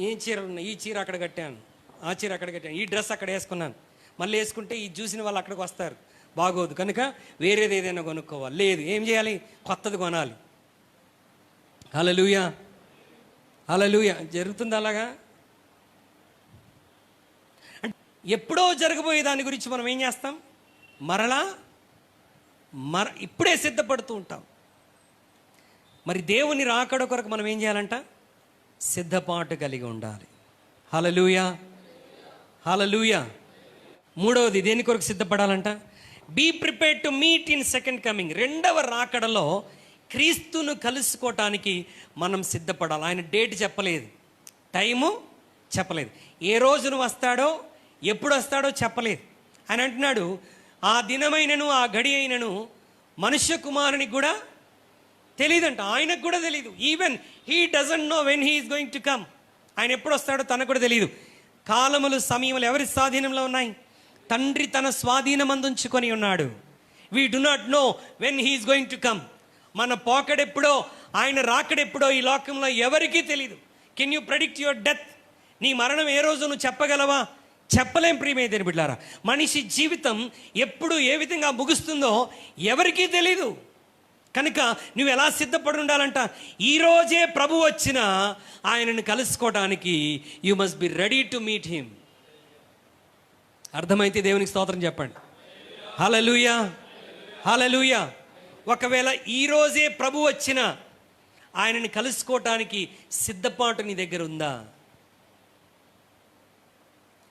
[SPEAKER 2] ఏం చీరలు ఉన్నాయి, ఈ చీర అక్కడ కట్టాను, ఆ చీర అక్కడ కట్టాను, ఈ డ్రెస్ అక్కడ వేసుకున్నాను, మళ్ళీ వేసుకుంటే ఈ చూసిన వాళ్ళు అక్కడికి వస్తారు, బాగోదు కనుక వేరేది ఏదైనా కొనుక్కోవాలి. లేదు, ఏం చేయాలి? కొత్తది కొనాలి. హల్లెలూయా, హల్లెలూయా. జరుగుతుంది అలాగా. అంటే ఎప్పుడో జరగబోయే దాని గురించి మనం ఏం చేస్తాం? ఇప్పుడే సిద్ధపడుతూ ఉంటాం. మరి దేవుని రాకడ కొరకు మనం ఏం చేయాలంట? సిద్ధపాటు కలిగి ఉండాలి. హల్లెలూయా, హల్లెలూయా. మూడవది, దేని కొరకు సిద్ధపడాలంట? Be prepared to meet in second coming. రెండవ రాకడలో క్రీస్తును కలుసుకోవటానికి మనం సిద్ధపడాలి. ఆయన డేట్ చెప్పలేదు, టైము చెప్పలేదు, ఏ రోజున వస్తాడో ఎప్పుడు వస్తాడో చెప్పలేదు. ఆయన అంటున్నాడు, ఆ దినమైనను ఆ గడి అయినను మనుష్య కుమారునికి కూడా తెలియదంట. ఆయనకు కూడా తెలియదు. Even he doesn't know when he is going to come. ఆయన ఎప్పుడు వస్తాడో తనకు కూడా తెలియదు. కాలములు సమయములు ఎవరి స్వాధీనంలో ఉన్నాయి? తండ్రి తన స్వాధీనమందుంచుకొని ఉన్నాడు. We do not know when he is going to come. మన పోకడెప్పుడో, ఆయన రాకడెప్పుడో ఈ లోకంలో ఎవరికీ తెలియదు. Can you predict your death? నీ మరణం ఏ రోజు నువ్వు చెప్పగలవా? చెప్పలేం ప్రియమైనది బిడ్డలారా. మనిషి జీవితం ఎప్పుడు ఏ విధంగా ముగుస్తుందో ఎవరికీ తెలీదు. కనుక నువ్వు ఎలా సిద్ధపడి ఉండాలంట? ఈరోజే ప్రభు వచ్చిన ఆయనను కలుసుకోవడానికి you must be ready to meet him. అర్థమైతే దేవునికి స్తోత్రం చెప్పండి. హల్లెలూయా, హల్లెలూయా. ఒకవేళ ఈరోజే ప్రభు వచ్చిన ఆయనని కలుసుకోవటానికి సిద్ధపాటు నీ దగ్గర ఉందా?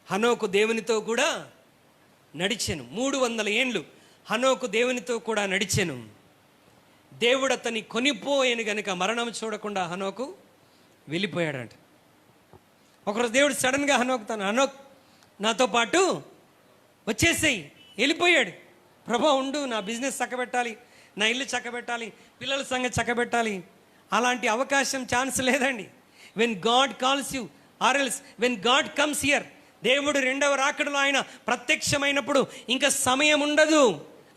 [SPEAKER 2] హనోకు దేవునితో కూడా నడిచెను. 300 ఏండ్లు హనోకు దేవునితో కూడా నడిచెను. దేవుడు అతన్ని కొనిపోయాను గనుక మరణం చూడకుండా హనోకు వెళ్ళిపోయాడంట. ఒకరోజు దేవుడు సడన్గా హనోక్ నాతో పాటు వచ్చేసేయి వెళ్ళిపోయాడు. ప్రభా ఉండు, నా బిజినెస్ చక్కబెట్టాలి, నా ఇల్లు చక్కబెట్టాలి, పిల్లల సంగతి చక్కబెట్టాలి. అలాంటి అవకాశం ఛాన్స్ లేదండి. When God calls you or else when God comes here, దేవుడు రెండవ రాకడలో ఆయన ప్రత్యక్షమైనప్పుడు ఇంకా సమయం ఉండదు.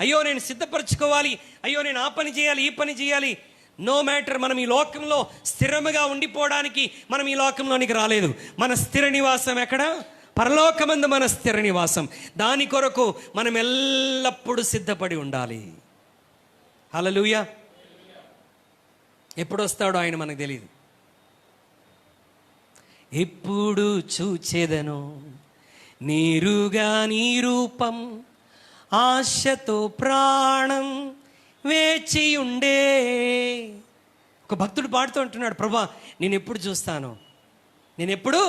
[SPEAKER 2] అయ్యో నేను సిద్ధపరచుకోవాలి, అయ్యో నేను ఆ పని చేయాలి, ఈ పని చేయాలి. No matter. మనం ఈ లోకంలో స్థిరముగా ఉండిపోవడానికి మనం ఈ లోకంలోనికి రాలేదు. మన స్థిర నివాసం ఎక్కడ? పరలోకమందు మన స్థిర నివాసం. దాని కొరకు మనం ఎల్లప్పుడూ సిద్ధపడి ఉండాలి. హల్లెలూయా. ఎప్పుడు వస్తాడో ఆయన మనకు తెలియదు. ఎప్పుడు చూచెదను నీరుగా నీ రూపం, ఆశతో ప్రాణం వేచియుండే. ఒక భక్తుడు పాడుతూ ఉంటున్నాడు, ప్రభా నేను ఎప్పుడు చూస్తాను, నేను ఎప్పుడు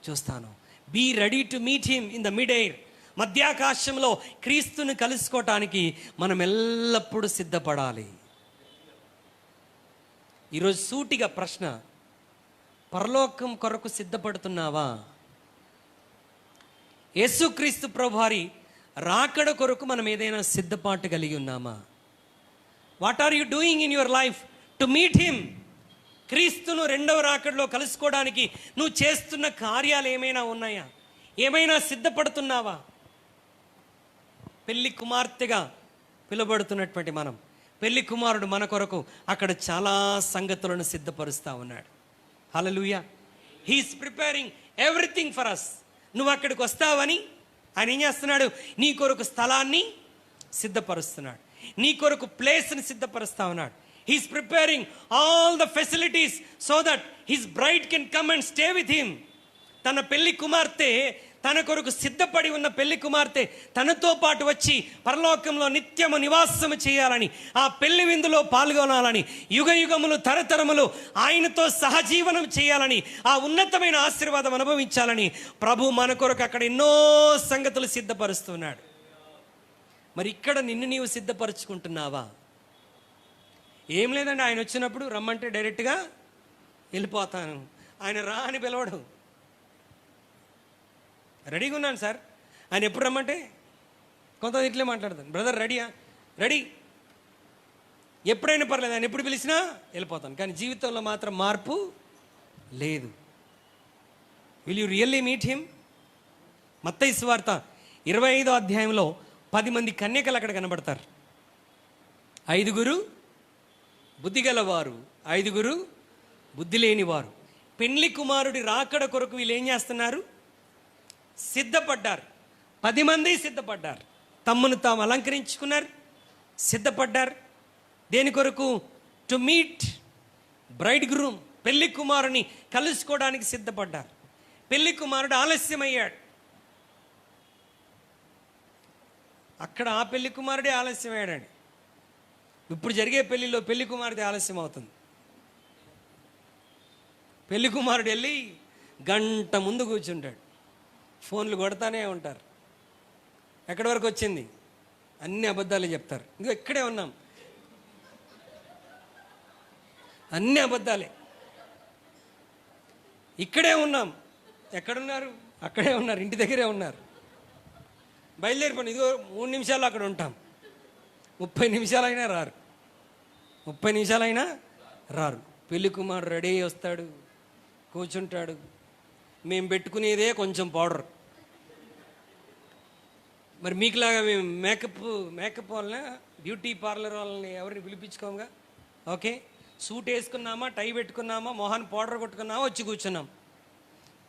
[SPEAKER 2] చూస్తాను. Be ready to meet him in the mid air. మధ్యాకాశంలో క్రీస్తుని కలుసుకోవటానికి మనం ఎల్లప్పుడూ సిద్ధపడాలి. ఈరోజు సూటిగా ప్రశ్న, పరలోకం కొరకు సిద్ధపడుతున్నావా? యేసుక్రీస్తు ప్రభువారి రాకడ కొరకు మనం ఏదైనా సిద్ధపాటు కలిగి ఉన్నామా? What are you doing in your life to meet him? క్రీస్తును రెండవ రాకడలో కలుసుకోవడానికి నువ్వు చేస్తున్న కార్యాలు ఏమైనా ఉన్నాయా? ఏమైనా సిద్ధపడుతున్నావా? పెళ్లి కుమార్తెగా పిలువబడుతున్నటువంటి మనం, పెళ్లి కుమారుడు మన కొరకు అక్కడ చాలా సంగతులను సిద్ధపరుస్తూ ఉన్నాడు. హల్లెలూయా. He is preparing everything for us. నువ్వు అక్కడికి వస్తావని ఆయన ఏం చేస్తున్నాడు? నీ కొరకు స్థలాన్ని సిద్ధపరుస్తున్నాడు, నీ కొరకు ప్లేస్ని సిద్ధపరుస్తా ఉన్నాడు. He is preparing all the facilities so that his bride can come and stay with him. తన పెళ్లి కుమార్తె, తన కొరకు సిద్ధపడి ఉన్న పెళ్లి కుమార్తె తనతో పాటు వచ్చి పరలోకంలో నిత్యము నివాసము చేయాలని, ఆ పెళ్లి విందులో పాల్గొనాలని, యుగ యుగములు తరతరములు ఆయనతో సహజీవనం చేయాలని, ఆ ఉన్నతమైన ఆశీర్వాదం అనుభవించాలని ప్రభు మన కొరకు అక్కడ ఎన్నో సంగతులు సిద్ధపరుస్తున్నాడు. మరి ఇక్కడ నిన్ను నీవు సిద్ధపరచుకుంటున్నావా? ఏం లేదండి, ఆయన వచ్చినప్పుడు రమ్మంటే డైరెక్ట్గా వెళ్ళిపోతాను, ఆయన రా అని పిలవడు. రెడీగా ఉన్నాను సార్, ఆయన ఎప్పుడు రమ్మంటే కొంత ఇట్లే మాట్లాడతాను, బ్రదర్ రెడీయా? రెడీ. ఎప్పుడైనా పర్లేదు, ఆయన ఎప్పుడు పిలిచినా వెళ్ళిపోతాను. కానీ జీవితంలో మాత్రం మార్పు లేదు. Will you really meet him? మత్తయి సువార్త 25వ అధ్యాయంలో 10 మంది కన్యకలు అక్కడ కనబడతారు. 5 బుద్ధి గలవారు, 5 బుద్ధి లేనివారు. పెండ్లి కుమారుడి రాకడ కొరకు వీళ్ళు ఏం చేస్తున్నారు? సిద్ధపడ్డారు. 10 మంది సిద్ధపడ్డారు, తమ్మును తాము అలంకరించుకున్నారు, సిద్ధపడ్డారు. దేని కొరకు? To meet braid groom. పెళ్లి కుమారుని కలుసుకోవడానికి సిద్ధపడ్డారు. పెళ్లి కుమారుడు ఆలస్యమయ్యాడు. అక్కడ ఆ పెళ్లి కుమారుడే ఆలస్యమయ్యాడండి. ఇప్పుడు జరిగే పెళ్లిలో పెళ్లి కుమారుడే ఆలస్యం అవుతుంది. పెళ్లి కుమారుడు వెళ్ళి గంట ముందు కూర్చుంటాడు, ఫోన్లు కొడతానే ఉంటారు. ఎక్కడి వరకు వచ్చింది? అన్ని అబద్ధాలు చెప్తారు. ఇంకో ఇక్కడే ఉన్నాం, అన్ని అబద్ధాలే. ఇక్కడే ఉన్నాం. ఎక్కడున్నారు? అక్కడే ఉన్నారు, ఇంటి దగ్గరే ఉన్నారు. బయలుదేరిపోండి, ఇదిగో 3 నిమిషాలు అక్కడ ఉంటాం. 30 నిమిషాలైనా రారు, 30 నిమిషాలైనా రారు. పెళ్లి కుమారుడు రెడీ అయ్యి వస్తాడు, కూర్చుంటాడు. మేము పెట్టుకునేదే కొంచెం పౌడర్. మరి మీకులాగా మేము మేకప్ వాళ్ళని, బ్యూటీ పార్లర్ వాళ్ళని ఎవరిని పిలిపించుకోముగా. ఓకే, సూట్ వేసుకున్నామా, టై పెట్టుకున్నామా, మొహాన్ని పౌడర్ కొట్టుకున్నామా, వచ్చి కూర్చున్నాం.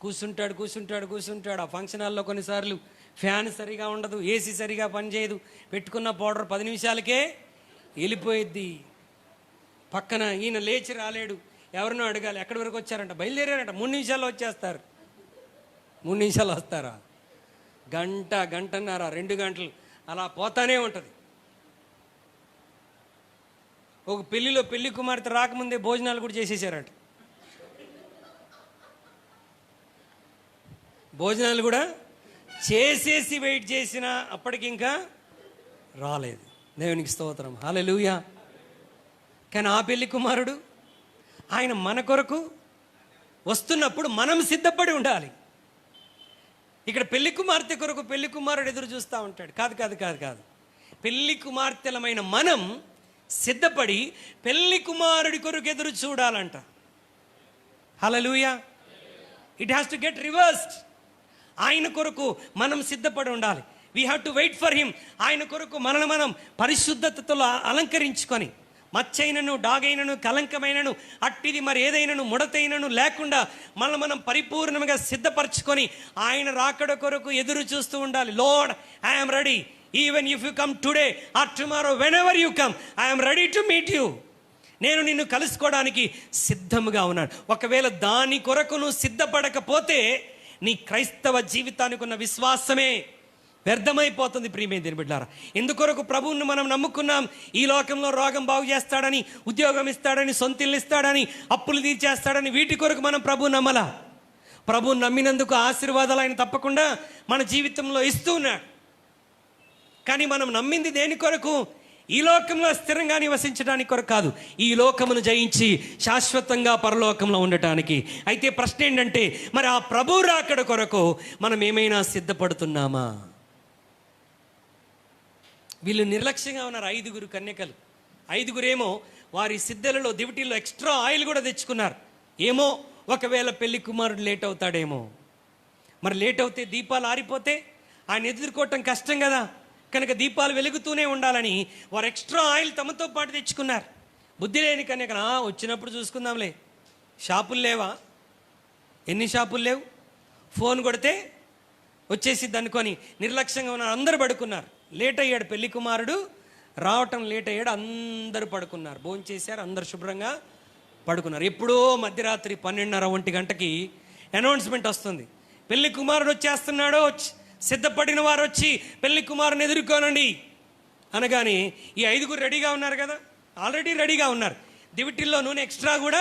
[SPEAKER 2] కూర్చుంటాడు. ఆ ఫంక్షన్ హాల్లో కొన్నిసార్లు ఫ్యాన్ సరిగా ఉండదు, ఏసీ సరిగా పనిచేయదు. పెట్టుకున్న పౌడర్ 10 నిమిషాలకే వెళ్ళిపోయిద్ది. పక్కన ఈయన లేచి రాలేడు, ఎవరినో అడగాలి, ఎక్కడి వరకు వచ్చారంట, బయలుదేరారంట, 3 నిమిషాల్లో వచ్చేస్తారు. 3 నిమిషాలు వస్తారా? గంటన్నర 2 గంటలు అలా పోతానే ఉంటుంది. ఒక పెళ్లిలో పెళ్లి కుమార్తె రాకముందే భోజనాలు కూడా చేసేసారట. భోజనాలు కూడా చేసేసి వెయిట్ చేసినా అప్పటికి ఇంకా రాలేదు. దేవునికి స్తోత్రం, హల్లెలూయా. కానీ ఆ పెళ్లి కుమారుడు ఆయన మన కొరకు వస్తున్నప్పుడు మనం సిద్ధపడి ఉండాలి. ఇక్కడ పెళ్లి కుమార్తె కొరకు పెళ్లి కుమారుడు ఎదురు చూస్తూ ఉంటాడు. కాదు. పెళ్లి కుమార్తెలమైన మనం సిద్ధపడి పెళ్లి కుమారుడి కొరకు ఎదురు చూడాలంట. హల్లెలూయా. It has to get reversed. ఆయన కొరకు మనం సిద్ధపడి ఉండాలి. We have to wait for him. ఆయన కొరకు మనల్ని మనం పరిశుద్ధతతో అలంకరించుకొని, మచ్చైనను, డాగైనను, కలంకమైనను, అట్టిది మరి ఏదైనను, ముడతైనను లేకుండా మనల్ని మనం పరిపూర్ణంగా సిద్ధపరచుకొని ఆయన రాకడ కొరకు ఎదురు చూస్తూ ఉండాలి. Lord, I'm ready. Even if you come today or tomorrow, whenever you come, I'm ready to meet you. నేను నిన్ను కలుసుకోవడానికి సిద్ధముగా ఉన్నాను. ఒకవేళ దాని కొరకు నువ్వు సిద్ధపడకపోతే నీ క్రైస్తవ జీవితానికి ఉన్న విశ్వాసమే వ్యర్థమైపోతుంది. ప్రియమైన దేవుని బిడ్డలారా, ఎందుకొరకు ప్రభువుని మనం నమ్ముకున్నాం? ఈ లోకంలో రోగం బాగు చేస్తాడని, ఉద్యోగం ఇస్తాడని, సొంతిల్లు ఇస్తాడని, అప్పులు తీర్చేస్తాడని, వీటి కొరకు మనం ప్రభువు నమ్మలా. ప్రభువు నమ్మినందుకు ఆశీర్వాదాలు ఆయన తప్పకుండా మన జీవితంలో ఇస్తూ ఉన్నాడు. కానీ మనం నమ్మింది దేని కొరకు? ఈ లోకంలో స్థిరంగా నివసించడానికి కొరకు కాదు, ఈ లోకమును జయించి శాశ్వతంగా పరలోకంలో ఉండటానికి. అయితే ప్రశ్న ఏంటంటే, మరి ఆ ప్రభు రాకడ కొరకు మనం ఏమైనా సిద్ధపడుతున్నామా? వీళ్ళు నిర్లక్ష్యంగా ఉన్నారు. 5 కన్యకలు. 5 వారి సిద్ధలలో దివిటీల్లో ఎక్స్ట్రా ఆయిల్ కూడా తెచ్చుకున్నారు. ఏమో ఒకవేళ పెళ్లి కుమారుడు లేట్ అవుతాడేమో. మరి లేట్ అవుతే దీపాలు ఆరిపోతే ఆయన ఎదుర్కోవటం కష్టం కదా. కనుక దీపాలు వెలుగుతూనే ఉండాలని వారు ఎక్స్ట్రా ఆయిల్ తమతో పాటు తెచ్చుకున్నారు. బుద్ధి లేని కన్యక, వచ్చినప్పుడు చూసుకుందాంలే, షాపులు లేవా? ఎన్ని షాపులు లేవు? ఫోన్ కొడితే వచ్చేసిద్ది అనుకొని నిర్లక్ష్యంగా ఉన్నారు. అందరూ పడుకున్నారు. లేట్ అయ్యాడు పెళ్లి కుమారుడు, రావటం లేట్ అయ్యాడు. అందరూ పడుకున్నారు, భోంచేశారు, అందరు శుభ్రంగా పడుకున్నారు. ఎప్పుడో మధ్యరాత్రి 12:30-1 గంటకి అనౌన్స్మెంట్ వస్తుంది, పెళ్లి కుమారుడు వచ్చేస్తున్నాడో, సిద్ధపడిన వారు వచ్చి పెళ్లి కుమారుని ఎదుర్కోనండి అనగానే ఈ 5 రెడీగా ఉన్నారు కదా, ఆల్రెడీ రెడీగా ఉన్నారు. దివిటిల్లో నూనె ఎక్స్ట్రా కూడా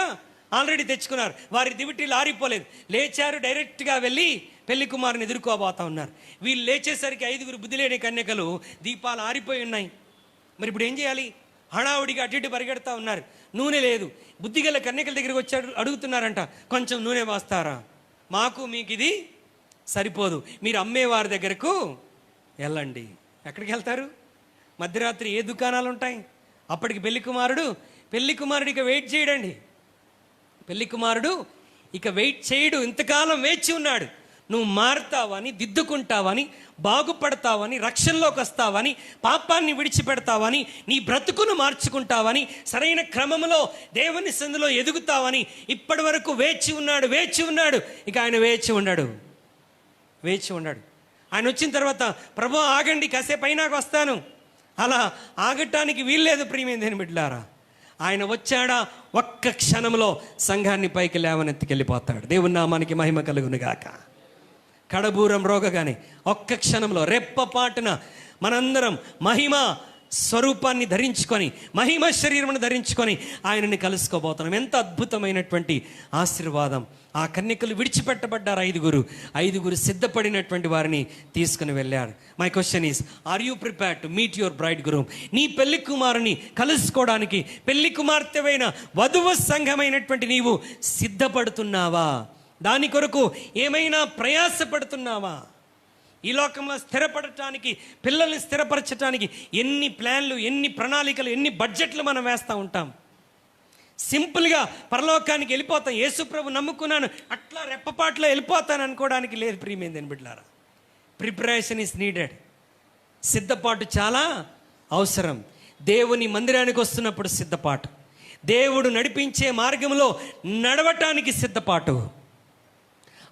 [SPEAKER 2] ఆల్రెడీ తెచ్చుకున్నారు. వారి దివిటీలు ఆరిపోలేదు, లేచారు, డైరెక్ట్గా వెళ్ళి పెళ్లి కుమారుని ఎదుర్కోబోతా ఉన్నారు. వీళ్ళు లేచేసరికి 5 బుద్ధి లేని కన్యకలు దీపాలు ఆరిపోయి ఉన్నాయి. మరి ఇప్పుడు ఏం చేయాలి? హడావుడిగా అటు ఇటు పరిగెడతా ఉన్నారు. నూనె లేదు. బుద్ధిగల కన్యకల దగ్గరికి వచ్చాడు, అడుగుతున్నారంట, కొంచెం నూనె వాస్తారా? మాకు మీకు ఇది సరిపోదు, మీరు అమ్మేవారి దగ్గరకు వెళ్ళండి. ఎక్కడికి వెళ్తారు? మధ్యరాత్రి ఏ దుకాణాలు ఉంటాయి? అప్పటికి పెళ్లి కుమారుడు ఇక వెయిట్ చేయడండి. పెళ్లి కుమారుడు ఇక వెయిట్ చేయడు. ఇంతకాలం వేచి ఉన్నాడు. నువ్వు మారుతావని, దిద్దుకుంటావని, బాగుపడతావని, రక్షణలోకి వస్తావని, పాపాన్ని విడిచిపెడతావని, నీ బ్రతుకును మార్చుకుంటావని, సరైన క్రమంలో దేవుని సందులో ఎదుగుతావని ఇప్పటి వరకు వేచి ఉన్నాడు. ఇక ఆయన వేచి ఉన్నాడు. ఆయన వచ్చిన తర్వాత, ప్రభు ఆగండి, కాసేపు అయినాక వస్తాను, అలా ఆగటానికి వీల్లేదు. ప్రియమైన దేవుని బిడ్డలారా, ఆయన వచ్చాడా, ఒక్క క్షణంలో సంఘాన్ని పైకి లేవనెత్తికెళ్ళిపోతాడు. దేవుని నామానికి మహిమ కలుగునుగాక. కడబూరం రోగగానే ఒక్క క్షణంలో రెప్పపాటున మనందరం మహిమ స్వరూపాన్ని ధరించుకొని, మహిమ శరీరమును ధరించుకొని ఆయనని కలుసుకోబోతున్నాం. ఎంత అద్భుతమైనటువంటి ఆశీర్వాదం. ఆ కన్యకలు విడిచిపెట్టబడ్డారు. 5 సిద్ధపడినటువంటి వారిని తీసుకుని వెళ్ళారు. My question is, are you prepared to meet your bridegroom? నీ పెళ్లి కుమారుని కలుసుకోవడానికి, పెళ్లి కుమార్తెవైన వధువు సంఘమైనటువంటి నీవు సిద్ధపడుతున్నావా? దాని కొరకు ఏమైనా ప్రయాసపడుతున్నావా? ఈ లోకంలో స్థిరపడటానికి, పిల్లల్ని స్థిరపరచడానికి ఎన్ని ప్లాన్లు, ఎన్ని ప్రణాళికలు, ఎన్ని బడ్జెట్లు మనం వేస్తూ ఉంటాం. సింపుల్గా పరలోకానికి వెళ్ళిపోతాం, యేసుప్రభు నమ్ముకున్నాను అట్లా రెప్పపాట్లో వెళ్ళిపోతాను అనుకోవడానికి లేదు ప్రియమైనది బిడ్డలారా. Preparation is needed. సిద్ధపాటు చాలా అవసరం. దేవుని మందిరానికి వస్తున్నప్పుడు సిద్ధపాటు, దేవుడు నడిపించే మార్గంలో నడవటానికి సిద్ధపాటు,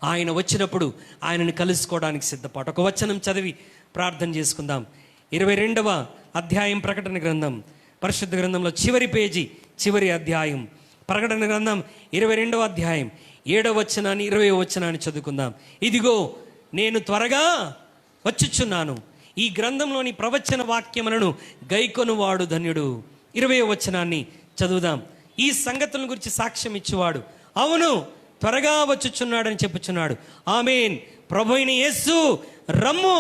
[SPEAKER 2] ఆయన వచ్చినప్పుడు ఆయనను కలుసుకోవడానికి సిద్ధపాటు. ఒక వచనం చదివి ప్రార్థన చేసుకుందాం. 22వ అధ్యాయం ప్రకటన గ్రంథం, పరిశుద్ధ గ్రంథంలో చివరి పేజీ, చివరి అధ్యాయం, ప్రకటన గ్రంథం 22వ అధ్యాయం 7వ వచనాన్ని 20వ వచనాన్ని చదువుకుందాం. ఇదిగో నేను త్వరగా వచ్చుచున్నాను, ఈ గ్రంథంలోని ప్రవచన వాక్యములను గైకొనువాడు ధన్యుడు. 20వ వచనాన్ని చదువుదాం. ఈ సంగతుల గురించి సాక్ష్యం ఇచ్చేవాడు అవును త్వరగా వచ్చుచున్నాడని చెప్పుచున్నాడు. ఆమేన్. ప్రభు అయిన యేసు రమ్ము,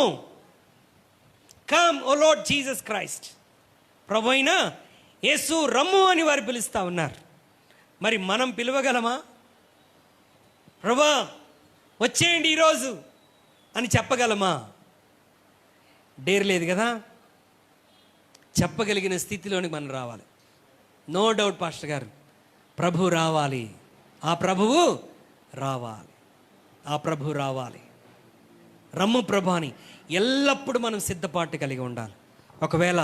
[SPEAKER 2] కమ్ ఓ లార్డ్ జీసస్ క్రైస్ట్. ప్రభు అయిన యేసు రమ్ము అని వారు పిలుస్తూ ఉన్నారు. మరి మనం పిలవగలమా? ప్రభా వచ్చేయండి ఈరోజు అని చెప్పగలమా? డేర్ లేదు కదా. చెప్పగలిగిన స్థితిలోనికి మనం రావాలి. నో డౌట్ పాస్టర్ గారు, ప్రభు రావాలి, ఆ ప్రభువు రావాలి, ఆ ప్రభు రావాలి. రమ్ము ప్రభు అని ఎల్లప్పుడూ మనం సిద్ధపాటు కలిగి ఉండాలి. ఒకవేళ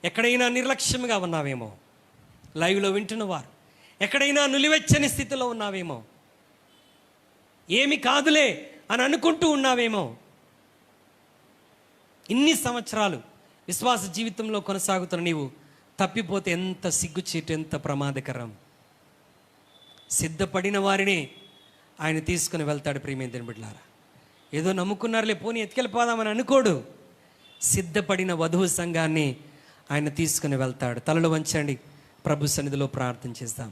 [SPEAKER 2] ఎక్కడైనా నిర్లక్ష్యంగా ఉన్నావేమో, లైవ్లో వింటున్నవారు ఎక్కడైనా నులివెచ్చని స్థితిలో ఉన్నావేమో, ఏమి కాదులే అని అనుకుంటూ ఉన్నావేమో, ఇన్ని సంవత్సరాలు విశ్వాస జీవితంలో కొనసాగుతున్న నీవు తప్పిపోతే ఎంత సిగ్గుచీటు, ఎంత ప్రమాదకరం. సిద్ధపడిన వారిని ఆయన తీసుకుని వెళ్తాడు. ప్రియమైన బిడ్డలారా, ఏదో నమ్ముకున్నారులే పోనీ ఎత్తుకెళ్ళిపోదామని అనుకోడు. సిద్ధపడిన వధువు సంఘాన్ని ఆయన తీసుకుని వెళ్తాడు. తలలు వంచండి, ప్రభు సన్నిధిలో ప్రార్థన చేద్దాం.